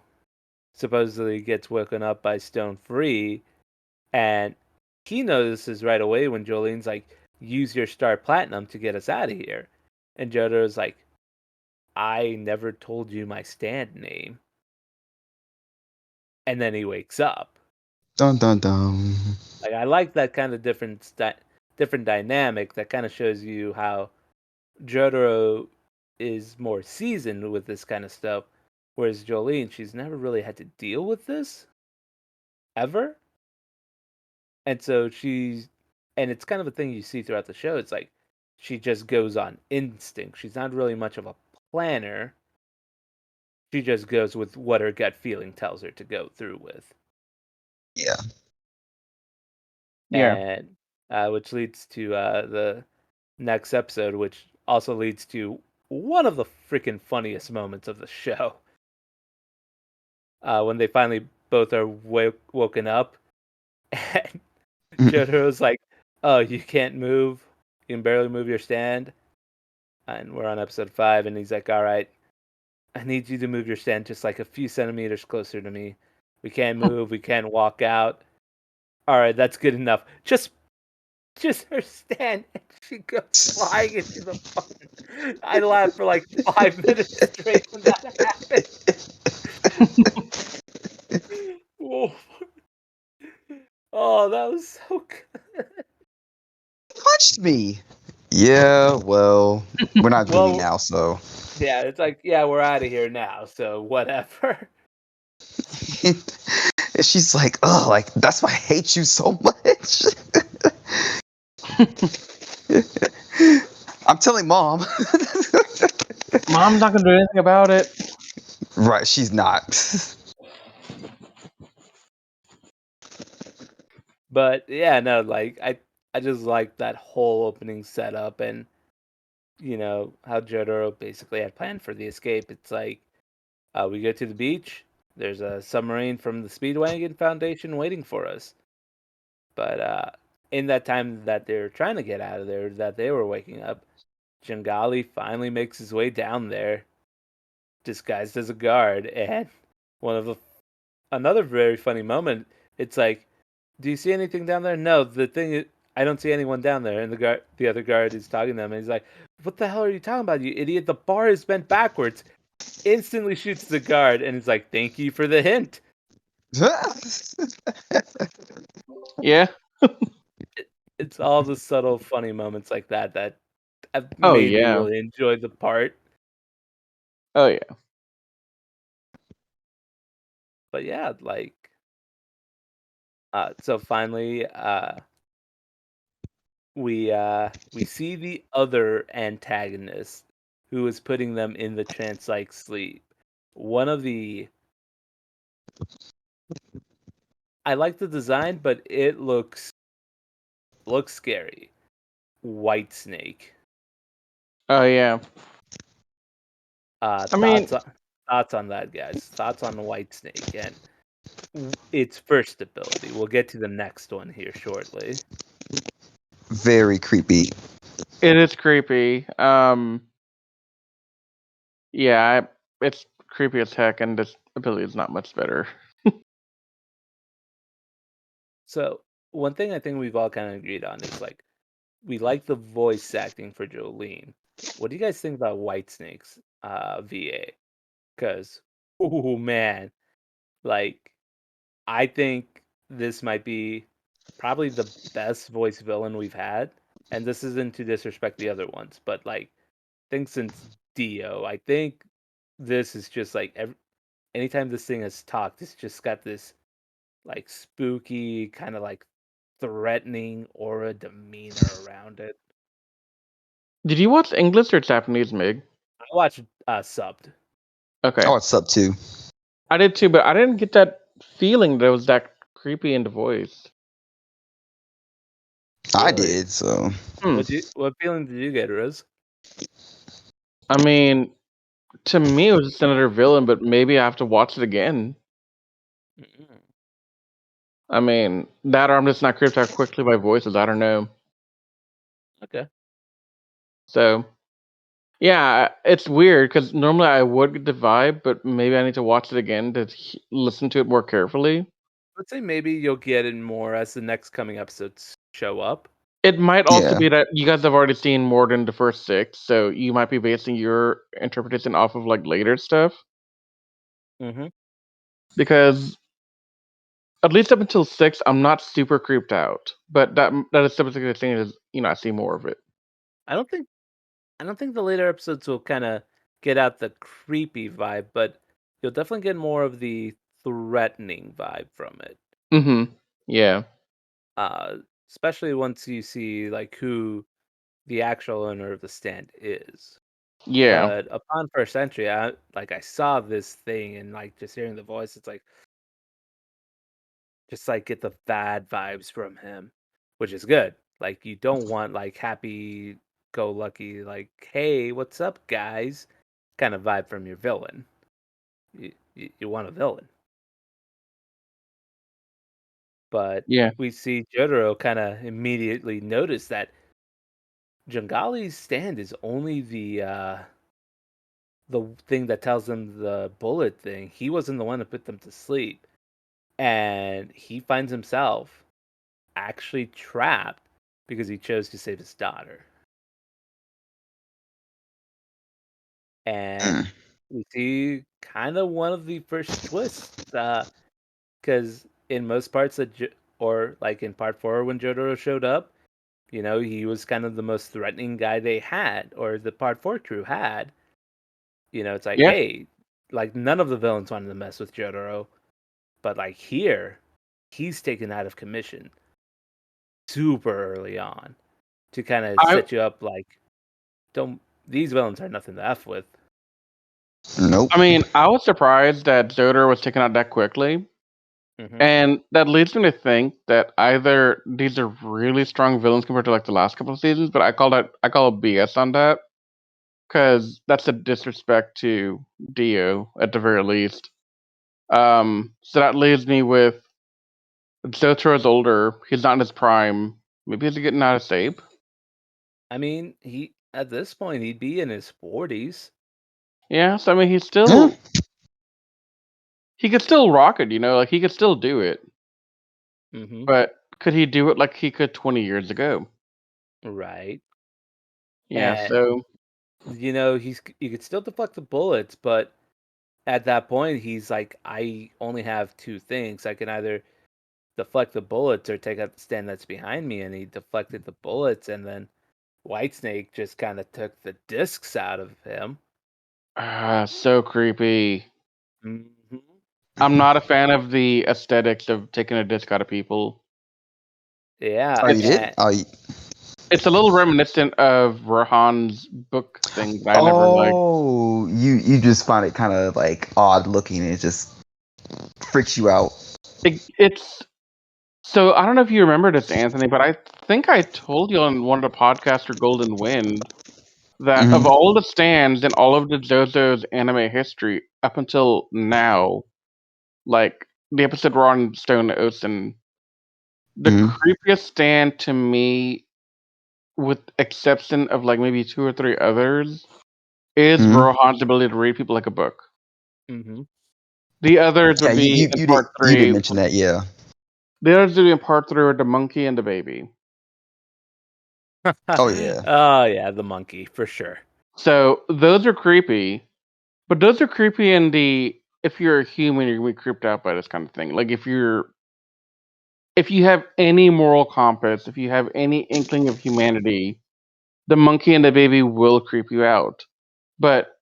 supposedly gets woken up by Stone Free, and he notices right away when Jolene's like, "Use your star platinum to get us out of here," and Jotaro's like, "I never told you my stand name," and then he wakes up. dun dun dun. Like I like that kind of different dynamic that kind of shows you how Jotaro is more seasoned with this kind of stuff, whereas Jolene, she's never really had to deal with this ever. And so and it's kind of a thing you see throughout the show. It's like she just goes on instinct. She's not really much of a planner. She just goes with what her gut feeling tells her to go through with. Yeah. yeah. And which leads to the next episode, which also leads to one of the freaking funniest moments of the show. When they finally both are woken up, and Jotaro's like, "Oh, you can't move. You can barely move your stand." And we're on episode 5, and he's like, "All right, I need you to move your stand just like a few centimeters closer to me. We can't move. We can't walk out. All right, that's good enough. Just her stand, and she goes flying into the phone." I laughed for like 5 minutes straight when that happened. Whoa. Oh, that was so good. Punched me. Yeah, well, we're not dreaming Well, now, so. yeah, it's like, yeah, we're out of here now, so whatever. And she's like, oh, like, that's why I hate you so much. I'm telling mom. Mom's not gonna do anything about it. Right, she's not. But yeah, no, like I just like that whole opening setup, and how Jotaro basically had planned for the escape. It's like we go to the beach. There's a submarine from the Speedwagon Foundation waiting for us. But in that time that they're trying to get out of there, that they were waking up, Jangali finally makes his way down there, disguised as a guard, and one of the another very funny moment. It's like, "Do you see anything down there?" No, the thing is, I don't see anyone down there. And the other guard is talking to them, and he's like, "What the hell are you talking about, you idiot? The bar is bent backwards." Instantly shoots the guard, and he's like, "Thank you for the hint." Yeah. It's all the subtle, funny moments like that that have Oh made me yeah. really enjoy the part. Oh yeah. But yeah, like, so finally, we see the other antagonist who is putting them in the trance-like sleep. One of the I like the design, but it looks scary. White Snake. Oh yeah. I mean, Thoughts on that, guys? Thoughts on the White Snake and its first ability. We'll get to the next one here shortly. Very creepy. it is creepy. Yeah, it's creepy as heck, and this ability is not much better. So one thing I think we've all kind of agreed on is like we like the voice acting for Jolene. What do you guys think about Whitesnake's VA? Because oh man, like I think this might be probably the best voice villain we've had. And this isn't to disrespect the other ones, but like I think since Dio, I think this is just like anytime this thing has talked, it's just got this like spooky kind of like threatening aura demeanor around it. Did you watch English or Japanese, Mig? I watched subbed. Okay, Oh, it's up too. I did too, but I didn't get that feeling that it was that creepy in the voice. I Really? did, so. What feeling did you get, Rose? I mean, to me, it was just another villain, but maybe I have to watch it again. Mm-mm. I mean, that or I'm just not creeped out quickly by voices. I don't know. Okay. So, yeah, it's weird because normally I would get the vibe, but maybe I need to watch it again to listen to it more carefully. Let's say maybe you'll get it more as the next coming episodes show up. It might also Yeah. be that you guys have already seen more than the first 6, so you might be basing your interpretation off of like later stuff. Mm-hmm. Because at least up until 6, I'm not super creeped out. But that is typically the thing is, I see more of it. I don't think the later episodes will kind of get out the creepy vibe, but you'll definitely get more of the threatening vibe from it. Mm-hmm. Yeah. Uh, Especially once you see like who the actual owner of the stand is. Yeah. But upon first entry, I saw this thing and like just hearing the voice, it's like just like get the bad vibes from him, which is good. Like you don't want like happy go lucky, like, hey, what's up, guys? Kind of vibe from your villain. You want a villain. But Yeah. we see Jotaro kind of immediately notice that Jangali's stand is only the thing that tells them the bullet thing. He wasn't the one to put them to sleep. And he finds himself actually trapped because he chose to save his daughter. And Mm. we see kind of one of the first twists, because in most parts or like in part 4 when Jotaro showed up, he was kind of the most threatening guy they had, or the part 4 crew had. It's like, Yeah. hey, like none of the villains wanted to mess with Jotaro, but like here, he's taken out of commission super early on to kind of I set you up like, don't these villains are nothing to f with. Nope. I mean, I was surprised that Zodor was taken out that quickly. Hmm. And that leads me to think that either these are really strong villains compared to like the last couple of seasons, but I call BS on that because that's a disrespect to Dio at the very least. So that leaves me with Zotaro's older. He's not in his prime. Maybe he's getting out of shape. I mean, he at this point he'd be in his 40s. Yeah, so I mean, Yeah. he could still rock it. Like he could still do it. Hmm. But could he do it like he could 20 years ago? Right. Yeah. And So he could still deflect the bullets, but at that point he's like, I only have two things. I can either deflect the bullets or take out the stand that's behind me, and he deflected the bullets, and then Whitesnake just kind of took the discs out of him. so creepy. Hmm. I'm not a fan of the aesthetics of taking a disc out of people. Yeah, Oh, you It's did? it's a little reminiscent of Rohan's book thing that I never liked. Oh, you just find it kind of like odd looking. And it just freaks you out. It's So I don't know if you remember this, Anthony, but I think I told you on one of the podcasts for Golden Wind that of Hmm. all the stands in all of the JoJo's anime history up until now, like the episode we're on Stone Ocean, the Hmm. creepiest stand to me, with exception of like maybe 2 or 3 others, is Hmm. Rohan's ability to read people like a book. Mm-hmm. The others Yeah, would be in did part you did 3. mention that, yeah. The others would be in part 3 with the monkey and the baby. Oh yeah. Oh yeah, the monkey for sure. So those are creepy, but those are creepy in the if you're a human, you're gonna be creeped out by this kind of thing. Like if you have any moral compass, if you have any inkling of humanity, the monkey and the baby will creep you out. But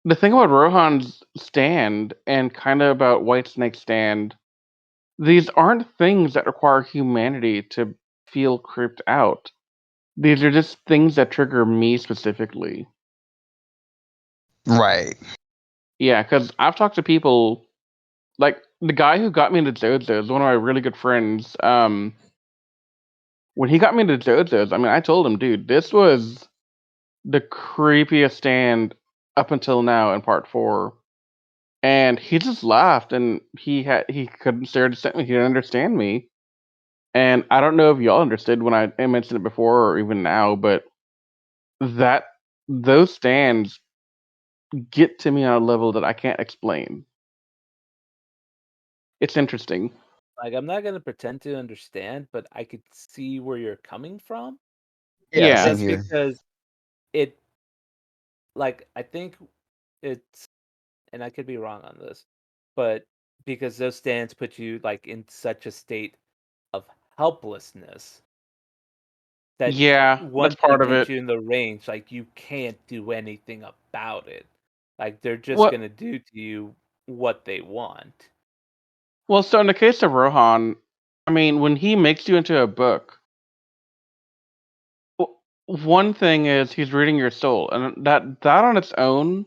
the thing about Rohan's stand and kind of about Whitesnake's stand, these aren't things that require humanity to feel creeped out. These are just things that trigger me specifically. Right. Yeah, because I've talked to people like the guy who got me into JoJo's, one of my really good friends. When he got me into JoJo's, I mean, I told him, dude, this was the creepiest stand up until now in part 4. And he just laughed, and he couldn't stare at me. He didn't understand me. And I don't know if y'all understood when I mentioned it before or even now, but that those stands get to me on a level that I can't explain. It's interesting. Like I'm not gonna pretend to understand, but I could see where you're coming from. Yeah, Yeah. same Just here. because it, like, I think it's, and I could be wrong on this, but because those stands put you like in such a state of helplessness that Yeah, that's once they part of get it. you in the range, like you can't do anything about it. Like they're just What gonna do to you what they want. Well, so in the case of Rohan, I mean, when he makes you into a book, one thing is he's reading your soul, and that on its own,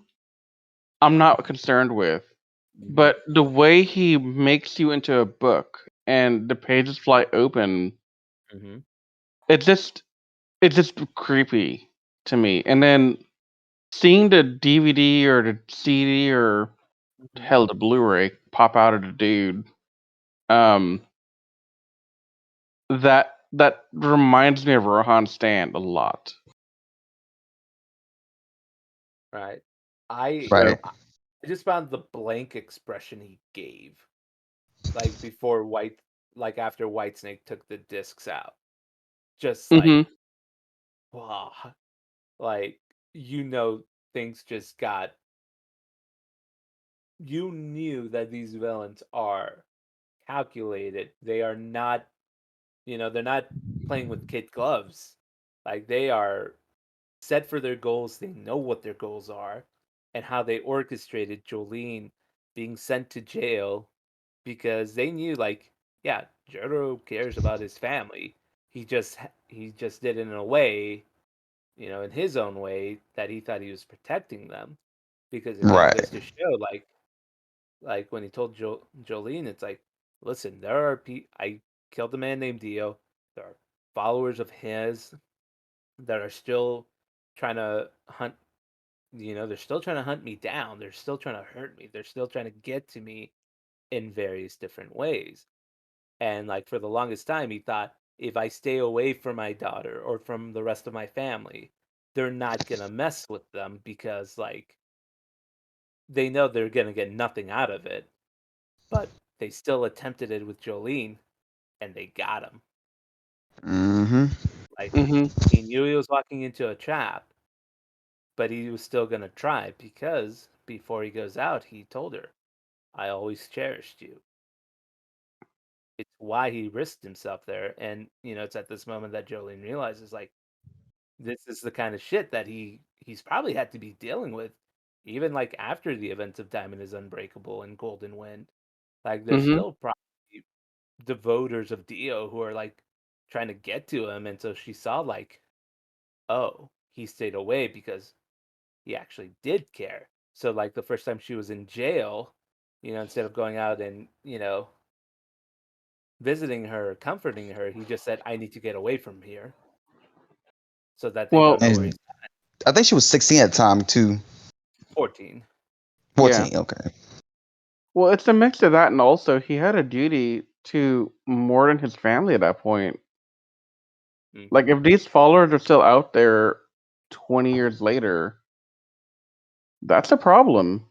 I'm not concerned with. Mm-hmm. But the way he makes you into a book and the pages fly open, Mm-hmm. it just it's just creepy to me. And then seeing the DVD or the CD or Mm-hmm. hell the Blu-ray pop out of the dude, um, that reminds me of Rohan Stand a lot. Right. I So Right. I just found the blank expression he gave, like before like after Whitesnake took the discs out, just like, mhm. wow, like things just got. You knew that these villains are calculated. They are not, they're not playing with kid gloves. Like they are set for their goals. They know what their goals are, and how they orchestrated Jolene being sent to jail because they knew, like, yeah, Jotaro cares about his family. He just did it in a way, in his own way that he thought he was protecting them. Because again, Right. goes to show, like when he told Jolene, it's like, listen, I killed a man named Dio. There are followers of his that are still trying to hunt. They're still trying to hunt me down. They're still trying to hurt me. They're still trying to get to me in various different ways. And like for the longest time, he thought if I stay away from my daughter or from the rest of my family, they're not gonna mess with them because like they know they're gonna get nothing out of it. But they still attempted it with Jolene, and they got him. Hmm. Like Mhm. he knew he was walking into a trap, but he was still gonna try because before he goes out, he told her, "I always cherished you." It's why he risked himself there, and it's at this moment that Jolene realizes, like, this is the kind of shit that he's probably had to be dealing with, even like after the events of Diamond is Unbreakable and Golden Wind. Like, there's Mhm. still probably the voters of Dio who are like trying to get to him, and so she saw like, oh, he stayed away because he actually did care. So like the first time she was in jail, instead of going out and visiting her, comforting her, he just said, "I need to get away from here," so that they don't Well, know where And he's at. I think she was 16 at the time too. 14. yeah. 14, okay. Well, it's a mix of that, and also he had a duty to more than his family at that point. Like, Hmm. if these followers are still out there 20 years later, that's a problem.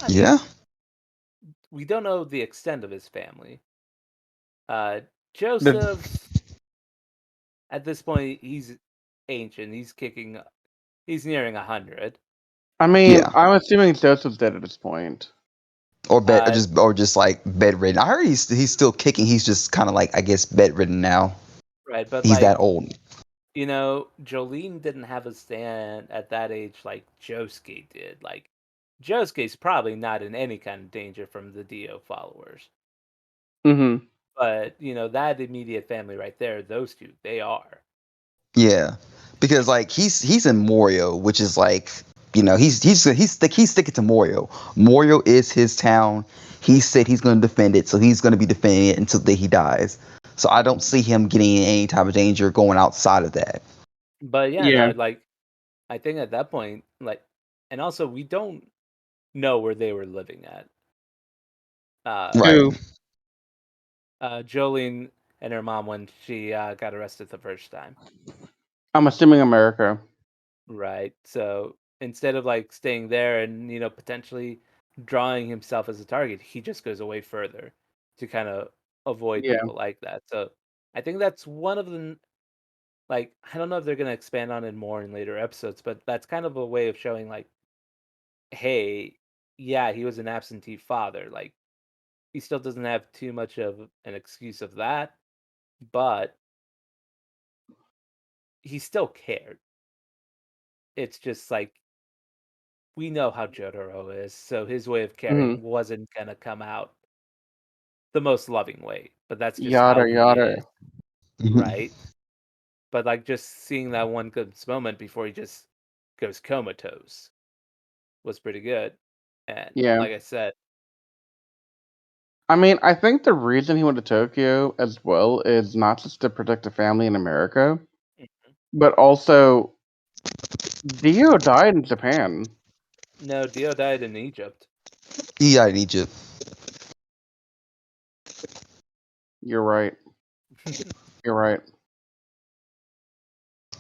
I Yeah. mean, we don't know the extent of his family. Uh, The, Joseph, at this point, he's ancient. He's nearing 100. I mean, Yeah. I'm assuming Joseph's dead at this point. Uh, Or just like bedridden. I heard he's still kicking. He's just kind of like, I guess, bedridden now. right, but He's like, that old. Jolene didn't have a stand at that age like Josuke did. Like, Josuke's probably not in any kind of danger from the Dio followers. Mm-hmm. But, that immediate family right there, those two, they are. Yeah, because like he's in Morio, which is like, he's sticking to Morio. Morio is his town. He said he's going to defend it, so he's going to be defending it until the day he dies. So I don't see him getting in any type of danger going outside of that. But yeah, no, Yeah. like, I think at that point, like, and also we don't know where they were living at. Uh, Right. Who? Jolene and her mom when she got arrested the first time. I'm assuming America. Right. So instead of like staying there and, potentially drawing himself as a target, he just goes away further to kind of avoid Yeah. people like that. So I think that's one of the, like, I don't know if they're going to expand on it more in later episodes, but that's kind of a way of showing, like, hey, yeah, he was an absentee father. Like, he still doesn't have too much of an excuse of that, but he still cared. It's just like, we know how Jotaro is, so his way of Mm-hmm. caring wasn't gonna come out the most loving way, but that's just how Yada he yada. is, Mhm. right? But like just seeing that one good moment before he just goes comatose was pretty good. And Yeah. like I said, I mean, I think the reason he went to Tokyo as well is not just to protect the family in America, mhm. but also Dio died in Japan. No, Dio died in Egypt. He died in Egypt. You're right. You're right.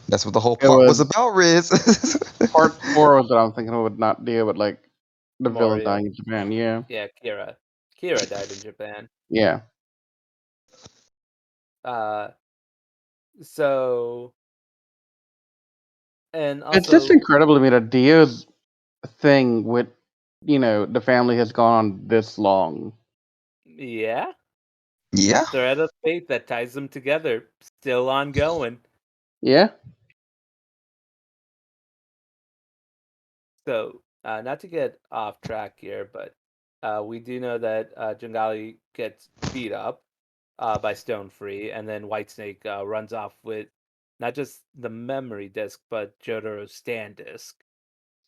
That's what the whole It part was was about, Riz. part four was that I'm thinking of, not Dio, but like the villain Mario. dying in Japan. Yeah. Yeah, Kira. Kira died in Japan. Yeah. Uh so and It's just also, incredible to me that Dio's thing with, the family has gone on this long. yeah, the Yeah. thread of fate that ties them together still ongoing. Yeah. So, not to get off track here, but we do know that Jangali gets beat up by Stone Free, and then Whitesnake runs off with not just the memory disk, but Jotaro's stand disk.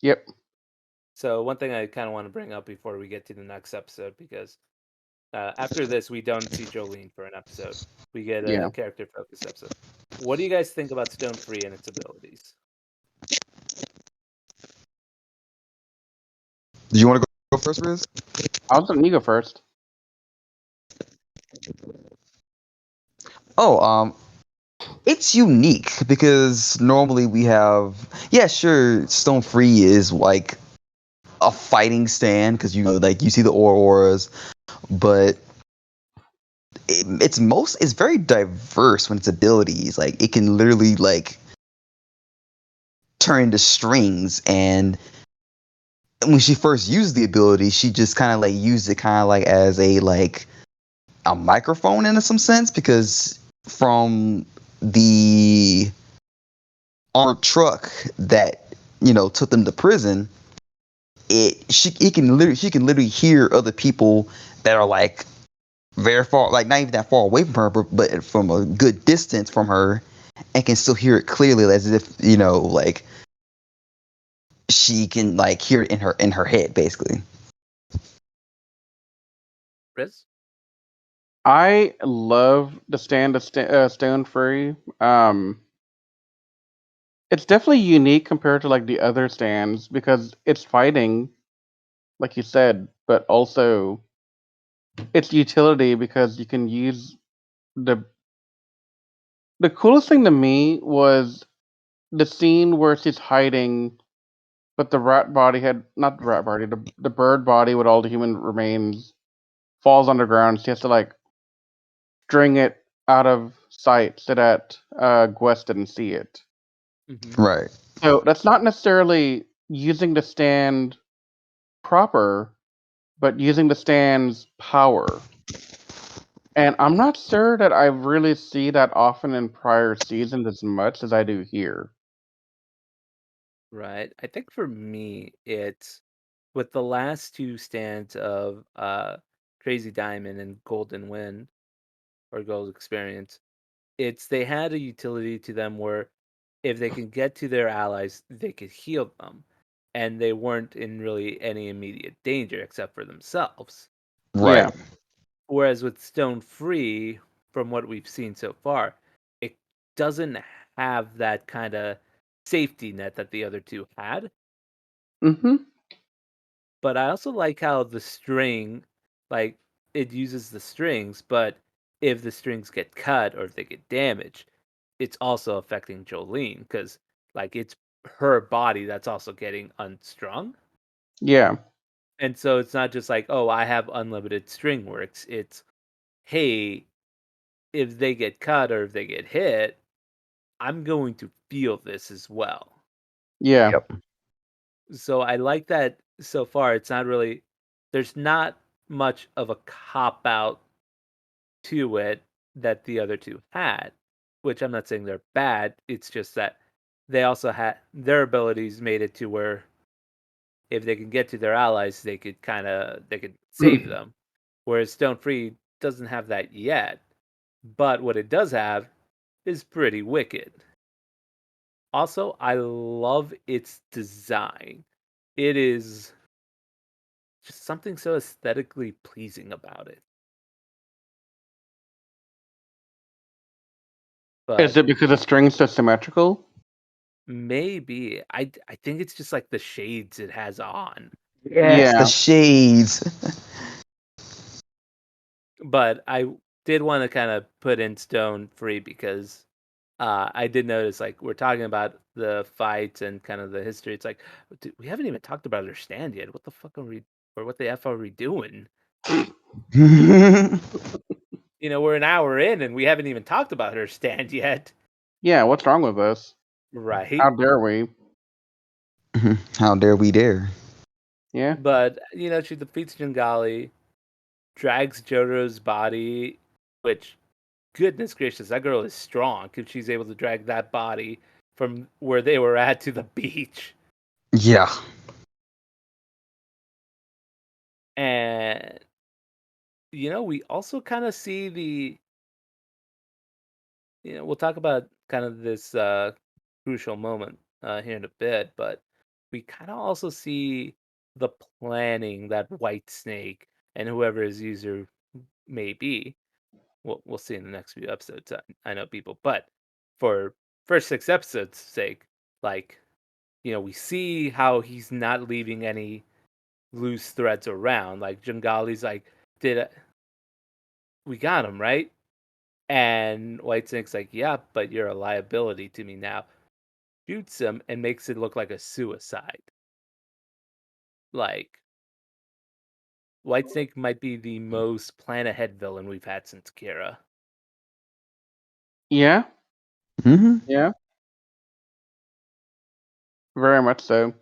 Yep. So, one thing I kind of want to bring up before we get to the next episode, because after this, we don't see Jolene for an episode. We get Yeah. a character focused episode. What do you guys think about Stone Free and its abilities? Do you want to go first, Riz? I was letting you go first. Oh, it's unique because normally we have, yeah, sure, Stone Free is like a fighting stand because like you see the auras, but it's very diverse when its abilities. Like it can literally like turn into strings, and when she first used the ability, she just kind of like used it kind of like as a microphone in some sense because from the armored truck that took them to prison, she can literally hear other people that are like very far, like not even that far away from her, but from a good distance from her, and can still hear it clearly as if like she can like hear it in her head basically. Riz? I love the Stone Free. It's definitely unique compared to like the other stands because it's fighting, like you said, but also its utility because you can use the the coolest thing to me was the scene where she's hiding, but the rat body had not the rat body, the bird body with all the human remains falls underground. She has to like string it out of sight so that Gwest didn't see it. Hmm. Right. So that's not necessarily using the stand proper, but using the stand's power. And I'm not sure that I really see that often in prior seasons as much as I do here. Right. I think for me, it's with the last two stands of Crazy Diamond and Golden Wind or Gold Experience, it's they had a utility to them where if they can get to their allies, they could heal them. And they weren't in really any immediate danger except for themselves. Yeah. Right. Whereas with Stone Free, from what we've seen so far, it doesn't have that kind of safety net that the other two had. Mm-hmm. But I also like how the string, like, it uses the strings, but if the strings get cut or if they get damaged, it's also affecting Jolene because, like, it's her body that's also getting unstrung. Yeah. And so it's not just like, oh, I have unlimited string works. It's, hey, if they get cut or if they get hit, I'm going to feel this as well. Yeah. Yep. So I like that so far. It's not really, there's not much of a cop out to it that the other two had, which I'm not saying they're bad. It's just that they also had their abilities made it to where if they can get to their allies, they could save them. Whereas Stone Free doesn't have that yet. But what it does have is pretty wicked. Also, I love its design. It is just something so aesthetically pleasing about it. Is But it because the string's so symmetrical? maybe I think it's just like the shades it has on. Yes, the Yeah. shades. But I did want to kind of put in Stone Free because I did notice like we're talking about the fights and kind of the history. It's like dude, we haven't even talked about her stand yet. What the fuck are we or what the f are we doing? You know, we're an hour in and we haven't even talked about her stand yet, Yeah, what's wrong with us? right? How dare we? How dare we dare? Yeah. But you know, she defeats Jangali, drags JoJo's body, which goodness gracious, that girl is strong because she's able to drag that body from where they were at to the beach. Yeah. And you know, we also kind of see the you know, we'll talk about kind of this crucial moment here in a bit, but we kind of also see the planning that White Snake and whoever his user may be. We'll see in the next few episodes. I know people, but for first six episodes' sake, like you know, we see how he's not leaving any loose threads around. Like Jungali's like, we got him right? And Whitesnake's like, yeah, but you're a liability to me now. Shoots him and makes it look like a suicide. Like Whitesnake might be the most plan ahead villain we've had since Kira. Yeah. Hmm. Yeah. Very much so.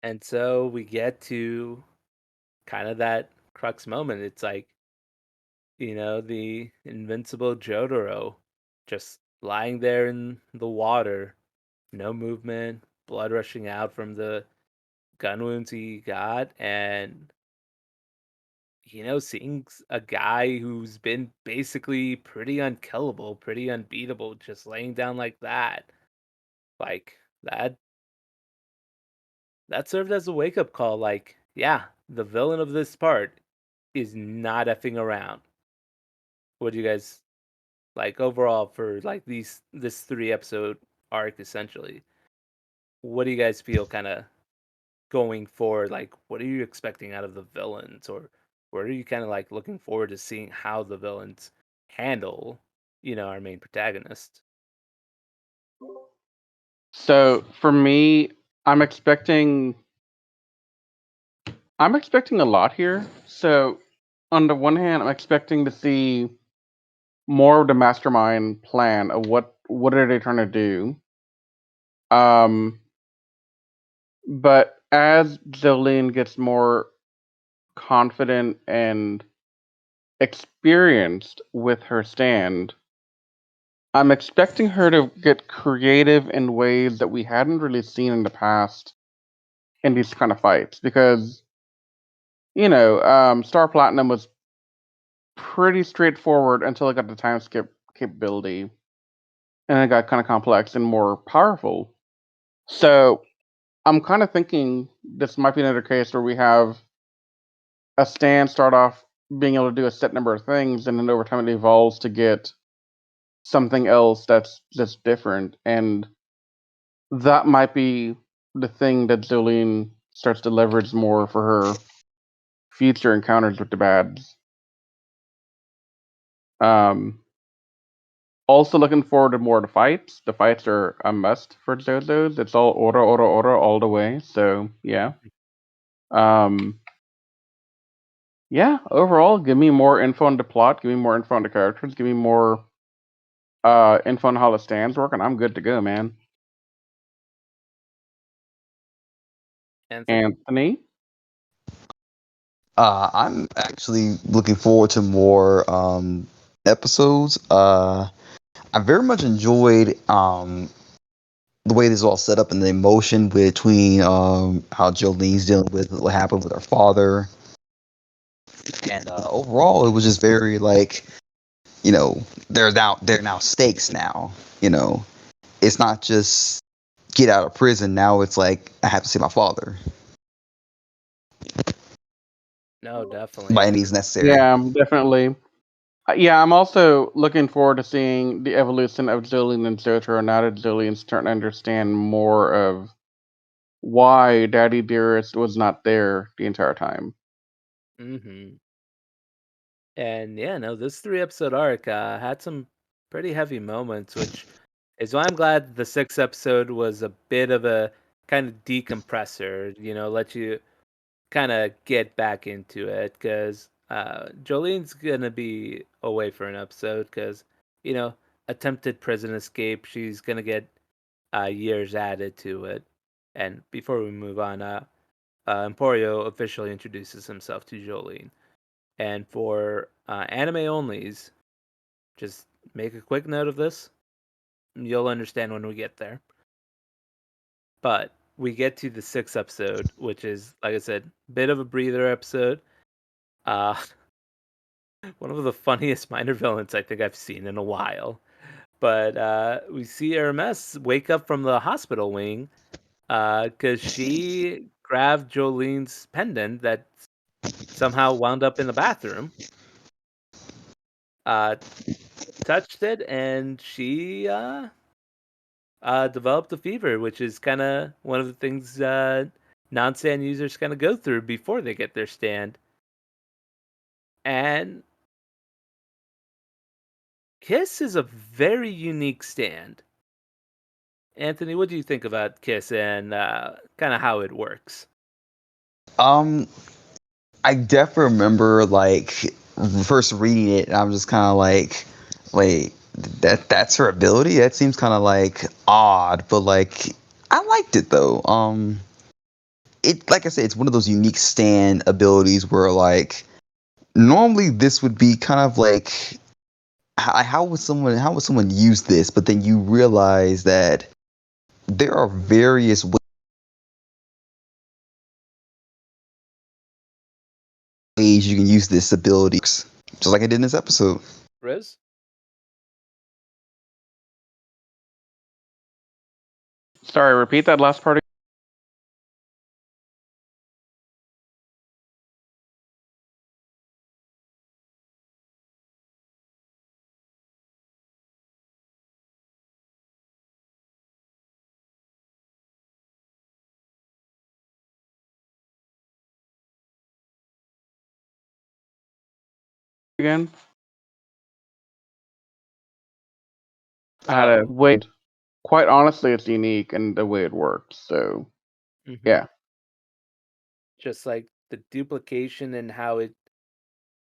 And so we get to kind of that crux moment. It's like, you know, the invincible Jotaro just lying there in the water, no movement, blood rushing out from the gun wounds he got, and you know, seeing a guy who's been basically pretty unkillable, pretty unbeatable, just laying down like like that, that served as a wake up call. Like, yeah, the villain of this part is not effing around. What do you guys like overall for like this 3 episode arc essentially? What do you guys feel kind of going forward? Like, what are you expecting out of the villains, or what are you kind of like looking forward to seeing how the villains handle, our main protagonist? So for me, I'm expecting I'm expecting a lot here. So on the one hand, I'm expecting to see more of the mastermind plan of what are they trying to do. Um, but as Jolene gets more confident and experienced with her stand, I'm expecting her to get creative in ways that we hadn't really seen in the past in these kind of fights. Because, Star Platinum was pretty straightforward until it got the time skip capability. And it got kind of complex and more powerful. So I'm kind of thinking this might be another case where we have a stand start off being able to do a set number of things, and then over time it evolves to get something else that's different, and that might be the thing that Jolene starts to leverage more for her future encounters with the bads. Um, Also looking forward to more of the fights. The fights are a must for JoJo's. It's all order all the way. So yeah. Um, yeah. Overall, give me more info on the plot. Give me more info on the characters. Give me more info on how the stands work, and I'm good to go, man. Anthony? Anthony. I'm actually looking forward to more episodes. I very much enjoyed the way this is all set up and the emotion between how Jolene's dealing with what happened with her father, and overall, it was just very like, there are now stakes now. You know, it's not just get out of prison. Now it's like I have to see my father No, definitely. by any And means necessary. Yeah, definitely. Yeah, I'm also looking forward to seeing the evolution of Jolene and Jotaro now that Jolene's starting to understand more of why Daddy Dearest was not there the entire time. hmm and yeah, no, this 3 episode arc had some pretty heavy moments, which is why I'm glad the 6th episode was a bit of a kind of decompressor. Let you kind of get back into it because Jolene's gonna be away for an episode because you know attempted prison escape. She's gonna get years added to it. And before we move on, Emporio officially introduces himself to Jolene. And for anime onlys, just make a quick note of this. You'll understand when we get there. But we get to the 6th episode, which is, like I said, bit of a breather episode. Uh, one of the funniest minor villains I think I've seen in a while. But we see Hermes wake up from the hospital wing because she grabbed Jolene's pendant that somehow wound up in the bathroom, uh, touched it, and she developed a fever, which is kind of one of the things non-stand users kind of go through before they get their stand. And Kiss is a very unique stand. Anthony, what do you think about Kiss and kind of how it works? Um, I definitely remember like first reading it, and I'm just kind of like, wait, that's her ability. That seems kind of like odd, but like I liked it though. It like I said, it's one of those unique stand abilities where like normally this would be kind of like how would someone use this, but then you realize that there are various ways you can use this ability, just like I did in this episode. Riz? Sorry, repeat that last part. again? I had a wait. Quite honestly, it's unique and the way it works. So yeah, Just like the duplication and how it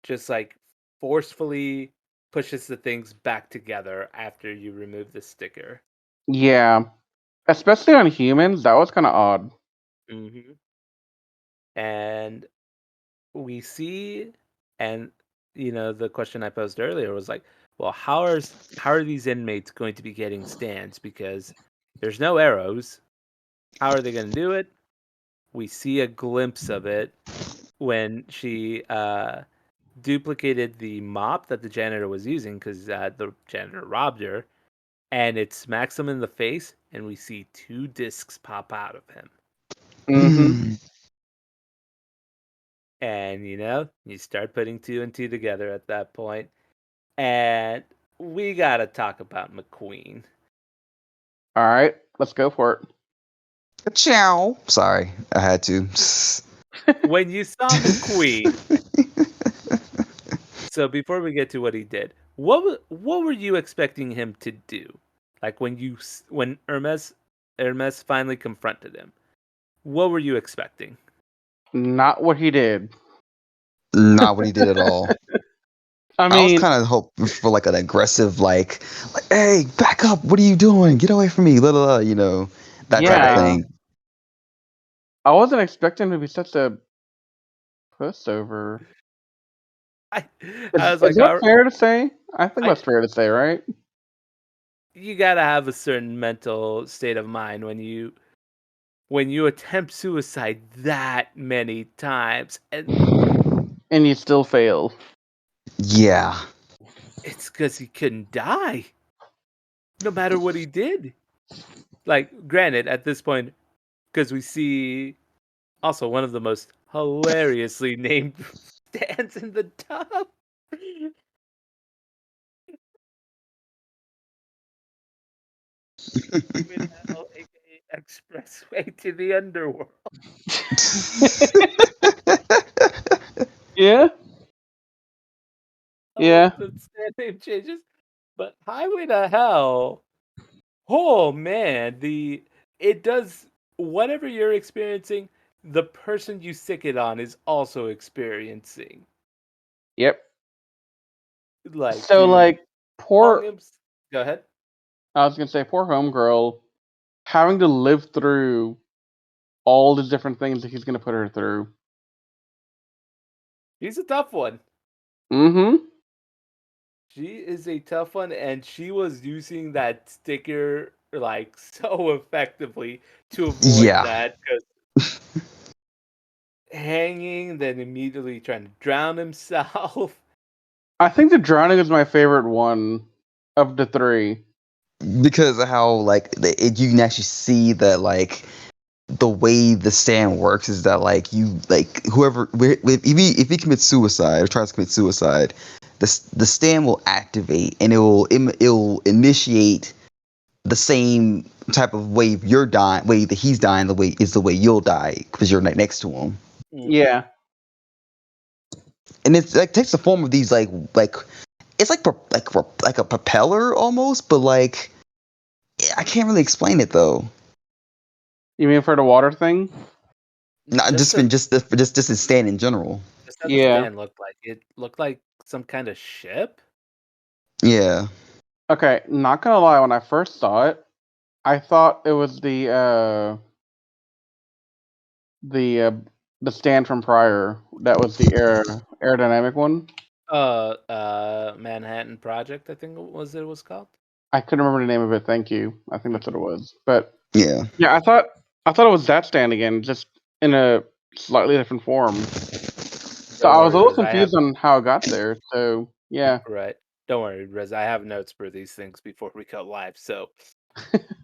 just like forcefully pushes the things back together after you remove the sticker. yeah. Especially on humans, that was kind of odd. And we see, and the question I posed earlier was like, well, how are these inmates going to be getting stands because there's no arrows? How are they going to do it? We see a glimpse of it when she duplicated the mop that the janitor was using because the janitor robbed her, and it smacks him in the face, and we see two discs pop out of him. Mm-hmm. And you start putting two and two together at that point. And we gotta talk about McQueen. All right, let's go for it. Ciao. Sorry, I had to. When you saw McQueen, so before we get to what he did, what were you expecting him to do? Like when Hermes finally confronted him, what were you expecting? Not what he did. Not what he did at all. I I was mean, kind of hoping for like an aggressive, like, hey, back up! What are you doing? Get away from me! La la la. That type of yeah. thing. I wasn't expecting him to be such a pushover. I, Is, I was is like, that fair to say? I think I that's fair to say, right? you gotta have a certain mental state of mind when you attempt suicide that many times, and And you still fail. Yeah. it's because he couldn't die, no matter what he did. Like, granted, at this point, because we see also one of the most hilariously named stands in the tub. With Hell, aka Expressway to the Underworld. Yeah. Yeah. The stand name changes. But Highway to Hell, oh man, it does whatever you're experiencing, the person you sick it on is also experiencing. Yep. Like, So dude, like calling poor him. Go ahead. I was gonna say poor homegirl having to live through all the different things that he's gonna put her through. He's a tough one. Mm-hmm. She is a tough one, and she was using that sticker like so effectively to avoid Yeah. that because hanging, then immediately trying to drown himself. I think the drowning is my favorite one of the three. Because of how you can actually see that the way the stand works is that whoever if he commits suicide or tries to commit suicide, the stand will activate and it will initiate the same type of way that he's dying, the way you'll die because you're next to him. Yeah. And it's like takes the form of these it's like a propeller almost, but I can't really explain it though. You mean for the water thing? Not Just just a been just a stand in general. just how the Yeah. stand looked like. It looked like some kind of ship. Yeah. Okay, not gonna lie, when I first saw it, I thought it was the uh the stand from prior. That was the aerodynamic one. Manhattan Project, I think it was called. I couldn't remember the name of it, thank you. I think that's what it was. But Yeah. yeah, I thought it was that stand again, just in a slightly different form. So Don't I was a worry, little Riz. I have confused on how it got there. So yeah. right. Don't worry, Riz. I have notes for these things before we go live. So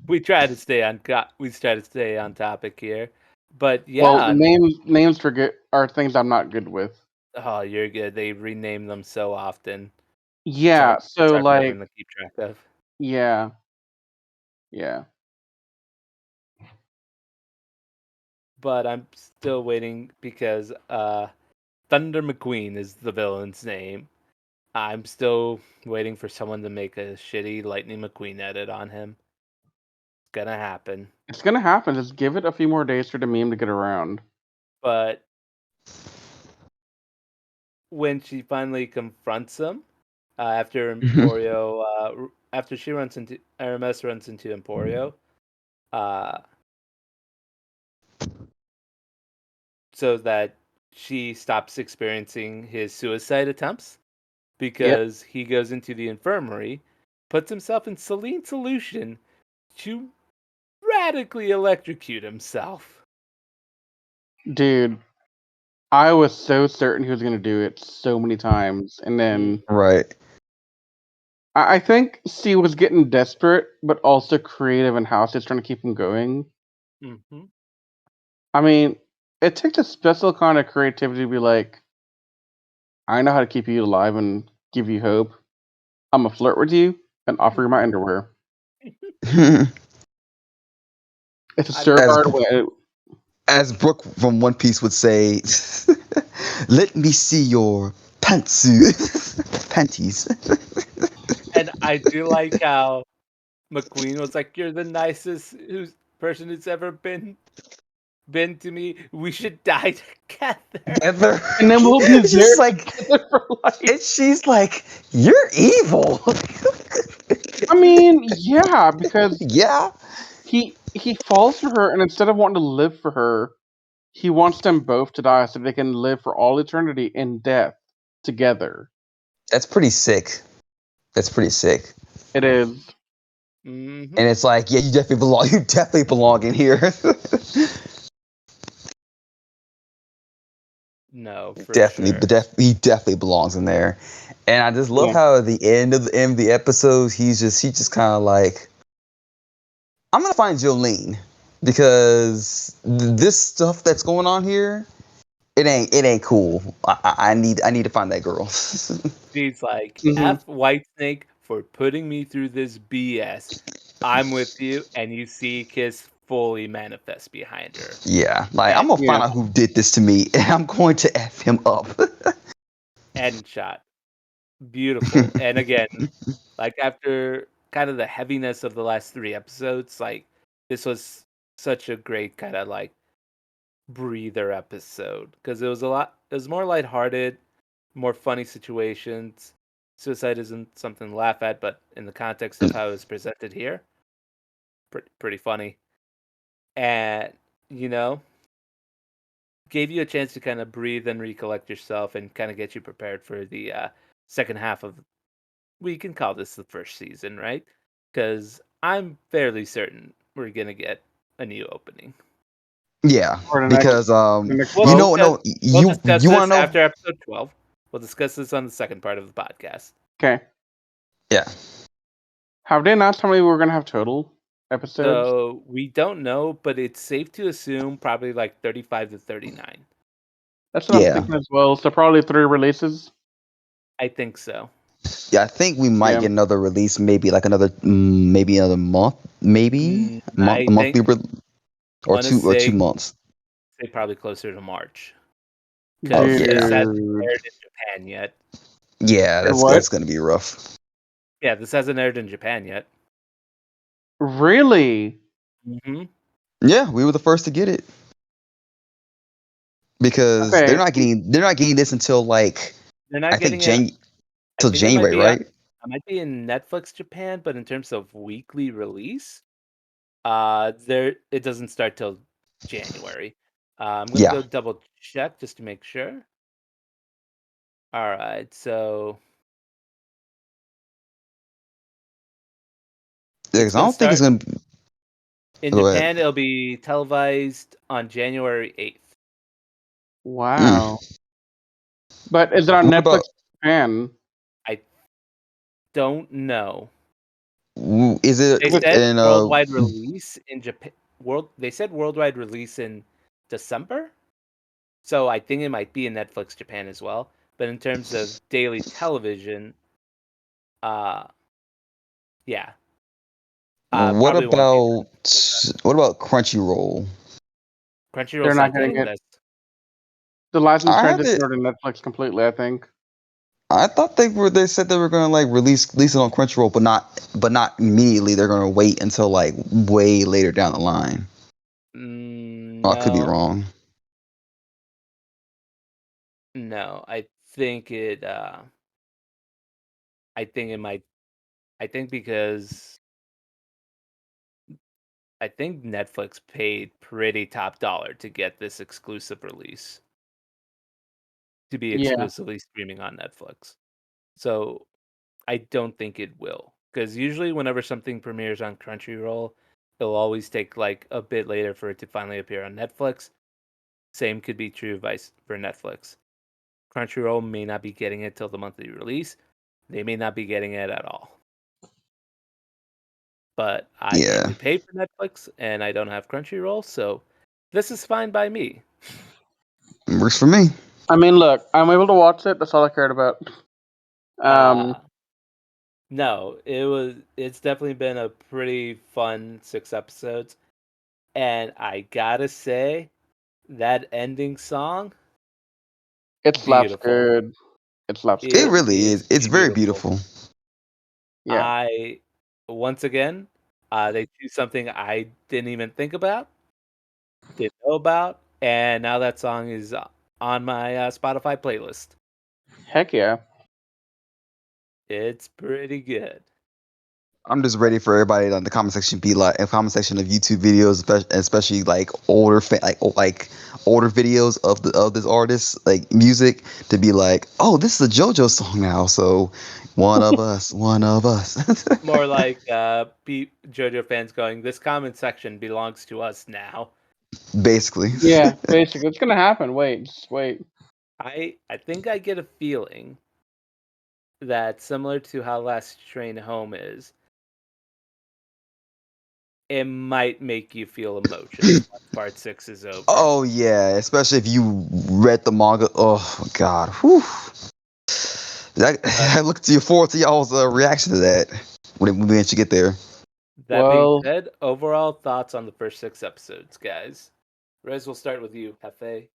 we try to stay on topic here. But Well, yeah, names for good are things I'm not good with. oh, you're good. They rename them so often. Yeah, It's so hard for like everyone to keep track of. yeah, yeah. But I'm still waiting because Thunder McQueen is the villain's name. I'm still waiting for someone to make a shitty Lightning McQueen edit on him. It's gonna happen. It's gonna happen. Just give it a few more days for the meme to get around. But when she finally confronts him, after Emporio, after she runs into Aramis runs into Emporio, uh, so that she stops experiencing his suicide attempts Yep, because he goes into the infirmary, puts himself in saline solution to radically electrocute himself. dude. I was so certain he was gonna do it so many times, and then Right. I think she was getting desperate, but also creative in how she's trying to keep him going. Mm-hmm. I mean, it takes a special kind of creativity to be like, I know how to keep you alive and give you hope. I'm gonna flirt with you and offer you my underwear. It's a I mean, as surefire way. as Brooke from One Piece would say, "Let me see your panties." and I do like how McQueen was like, "You're the nicest person who's ever been to me. We should die together." Together, And then we'll be it's there just like, together for life. and she's like, "You're evil." I mean, yeah, because Yeah, he falls for her, and instead of wanting to live for her, he wants them both to die so they can live for all eternity in death together. that's pretty sick. That's pretty sick. It is. Mm-hmm. And it's like, yeah, you definitely belong. You definitely belong in here. No, for Definitely, sure. but he definitely belongs in there. And I just love Yeah. how at the end of the episode, he just kind of like, I'm gonna find Jolene because this stuff that's going on here, it ain't cool. I need to find that girl. She's like, Hmm. F Whitesnake for putting me through this BS. I'm with you, and you see Kiss fully manifest behind her. Yeah, like And I'm gonna Yeah. find out who did this to me, and I'm going to f him up. end shot. Beautiful. And again, like after kind of the heaviness of the last three episodes, like this was such a great kind of like breather episode because it was more lighthearted, more funny situations. Suicide isn't something to laugh at, but in the context of how it was presented here, pretty funny. And, you know, gave you a chance to kind of breathe and recollect yourself and kind of get you prepared for the second half of, we can call this the first season, right? Because I'm fairly certain we're going to get a new opening. Yeah, For because the next We'll you 12. know, discuss, no, we'll you discuss want this to know? after episode 12. We'll discuss this on the second part of the podcast. Okay. Yeah, Have they announced how many we're gonna have total episodes? So we don't know, but it's safe to assume probably like 35 to 39. That's what I'm yeah, thinking as well. So probably 3 releases. I think so. yeah. I think we might Yeah. get another release, maybe like maybe another month, maybe I a monthly think or want to 2 months. say probably closer to March Oh because this yeah, hasn't Dude. aired in Japan yet. yeah. And That's what? that's gonna be rough. Yeah, this hasn't aired in Japan yet. Really? Mm-hmm. Yeah, we were the first to get it because they're Okay. not getting this until like They're I not think getting it. I till think it might January, be. right? I might be in Netflix Japan, but in terms of weekly release, there it doesn't start till January. I'm gonna Yeah, go double check just to make sure. All right, so it's because I gonna don't think it's start gonna. in Go ahead. Japan. It'll be televised on January 8th. Mm. Wow. But is it on What Netflix about Japan? I don't know. is it They If it, said in worldwide release in Japan. They said worldwide release in December, so I think it might be in Netflix Japan as well. But in terms of daily television, uh, yeah, what probably won't be in about what about Crunchyroll? Crunchyroll they're not getting simultaneous. it. The license I have transition it. over to Netflix completely, I think. I thought they said they were gonna like release it on Crunchyroll, but not immediately. They're gonna wait until like way later down the line. Oh, I could be No, wrong. no. I think it. I think it might. I think because I think Netflix paid pretty top dollar to get this exclusive release to be Yeah, exclusively streaming on Netflix. So I don't think it will, because usually whenever something premieres on Crunchyroll, it'll always take like a bit later for it to finally appear on Netflix. Same could be true vice for Netflix. Crunchyroll may not be getting it till the monthly release. They may not be getting it at all. But I Yeah, currently pay for Netflix and I don't have Crunchyroll, so this is fine by me. works for me. I mean, look, I'm able to watch it. That's all I cared about. Um, Uh no, it's definitely been a pretty fun 6 episodes. And I gotta say, that ending song, it slaps beautiful. good. It slaps It It good. really is is. It's very beautiful. beautiful. Yeah. I once again, they do something I didn't even think about, didn't know about, and now that song is on my Spotify playlist. Heck yeah. It's pretty good. I'm just ready for everybody in the comment section be like, in comment section of YouTube videos, especially like like older videos of this artist like music to be like, oh, this is a JoJo song now. So one of us. More like JoJo fans going, "This comment section belongs to us now." Basically. Yeah, basically, it's gonna happen. Wait, just wait. I think I get a feeling that similar to how Last Train Home is, it might make you feel emotions once part 6 is over. Oh yeah, especially if you read the manga. Oh god. Whew. But I look to you forward to y'all's reaction to that when we eventually get there. that being Well, said, overall thoughts on the first 6 episodes, guys. Rez, we'll start with you. Hefe.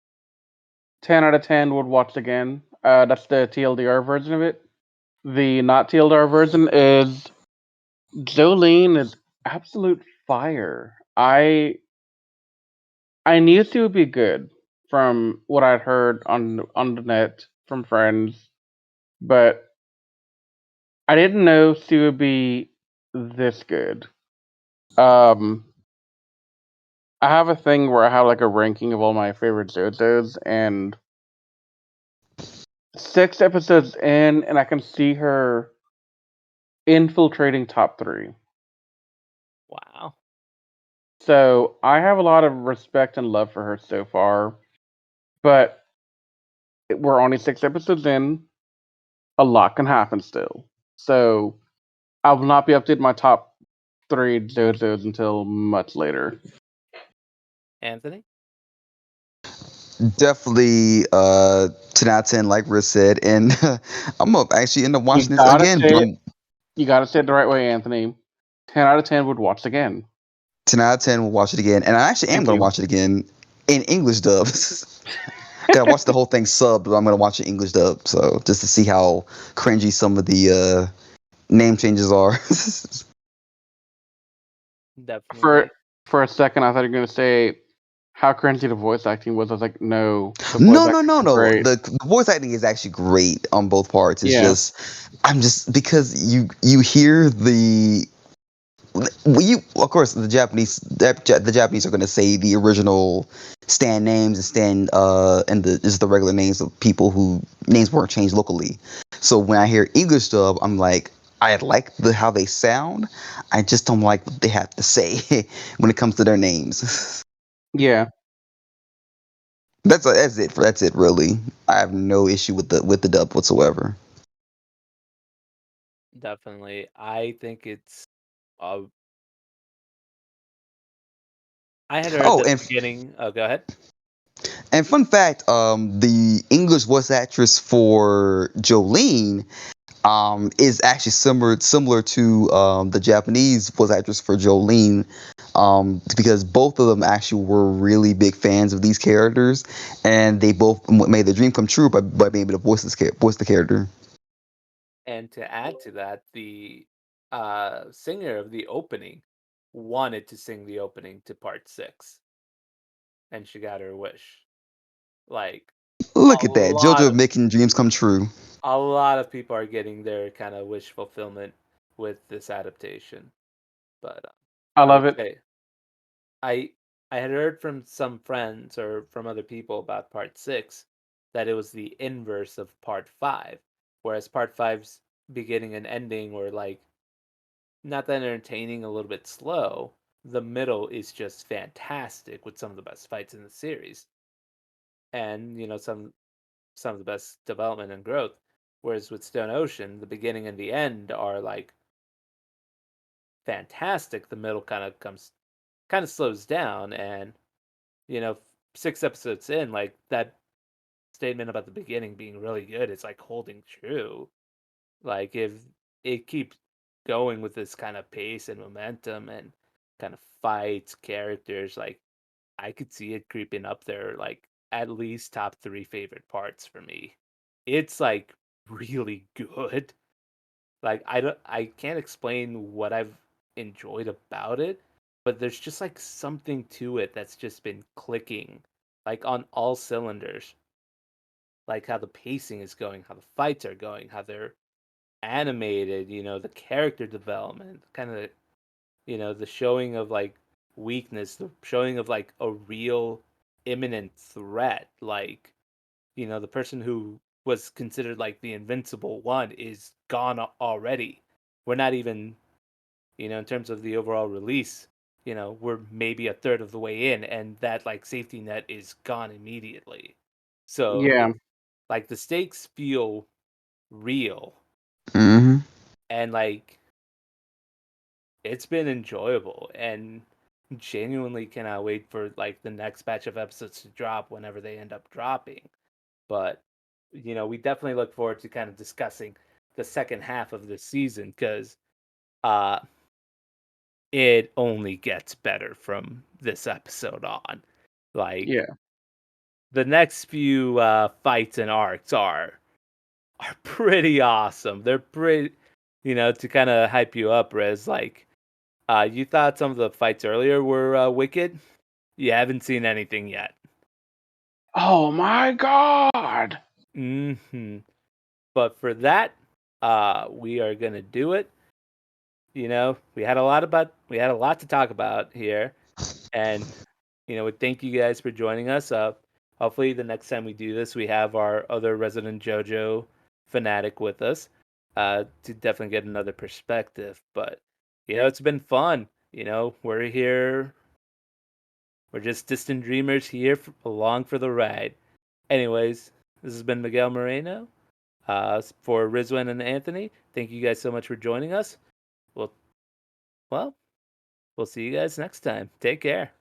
10 out of 10 would watch again. That's the TLDR version of it. The not TLDR version is Jolene is absolute fire. I knew she would be good from what I'd heard on the net from friends, but I didn't know she would be this good. Um, I have a thing where I have like a ranking of all my favorite JoJo's, and 6 episodes in, and I can see her infiltrating top 3. Wow. So I have a lot of respect and love for her so far, but we're only 6 episodes in. A lot can happen still. So I will not be updating my top 3 JoJo's until much later. Anthony? Definitely 10 out of 10, like Riz said. And I'm up actually end up You watching this gotta again. say it. You gotta say it the right way, Anthony. 10 out of 10 would watch again. 10 out of 10, we'll watch it again. And I actually am Thank going to you. watch it again in English dub. Gotta watch the whole thing subbed, but I'm going to watch it English dub. So just to see how cringy some of the name changes are. For Definitely. for a second, I thought you were gonna say how cringy the voice acting was. I was like, no, the voice No, no, acting no, was no. great. The voice acting is actually great on both parts. It's Yeah, just, I'm just, because you hear the well, you of course the Japanese are going to say the original stand names and stand and the just the regular names of people who names weren't changed locally. So when I hear English dub, I'm like, I like how they sound. I just don't like what they have to say when it comes to their names. yeah. That's it really. I have no issue with the dub whatsoever. Definitely. I think it's uh I had heard Oh, the beginning. Oh, go ahead. and fun fact, the English voice actress for Jolene is actually similar to the Japanese voice actress for Jolene, because both of them actually were really big fans of these characters, and they both made their dream come true by being able to voice the character. And to add to that, the singer of the opening wanted to sing the opening to part 6, and she got her wish. Like a Look at that. lot JoJo of making dreams come true. people are getting their kind of wish fulfillment with this adaptation. But I I love would it. say I I had heard from some friends or from other people about part 6 that it was the inverse of part 5, whereas part five's beginning and ending were like not that entertaining, a little bit slow. The middle is just fantastic with some of the best fights in the series, and some of the best development and growth. Whereas with Stone Ocean, the beginning and the end are like fantastic. The middle kind of slows down, and you know, 6 episodes in, like that statement about the beginning being really good, it's like holding true. Like if it keeps going with this kind of pace and momentum and kind of fights, characters, like I could see it creeping up there, like at least top 3 favorite parts for me. It's like really good. Like I can't explain what I've enjoyed about it, but there's just like something to it that's just been clicking like on all cylinders. Like how the pacing is going, how the fights are going, how they're animated, the character development, kind of, the showing of like weakness, the showing of like a real imminent threat. Like, the person who was considered like the invincible one is gone already. We're not even, in terms of the overall release, we're maybe a third of the way in, and that like safety net is gone immediately. So Yeah, it's like the stakes feel real, Hmm. and like it's been enjoyable, and genuinely cannot wait for like the next batch of episodes to drop whenever they end up dropping. But we definitely look forward to kind of discussing the second half of the season because uh it only gets better from this episode on. Like yeah. the next few fights and arcs are pretty awesome. They're pretty, to kind of hype you up, Rez. Like, you thought some of the fights earlier were wicked. You haven't seen anything yet. Oh my god. Hmm. But for that, we are gonna do it. We had a lot to talk about here, and we thank you guys for joining us. Hopefully the next time we do this, we have our other resident JoJo fanatic with us, to definitely get another perspective. But it's been fun. We're here. We're just distant dreamers here along for the ride. Anyways, this has been Miguel Moreno. For Rizwan and Anthony, thank you guys so much for joining us. Well, well, we'll see you guys next time. Take care.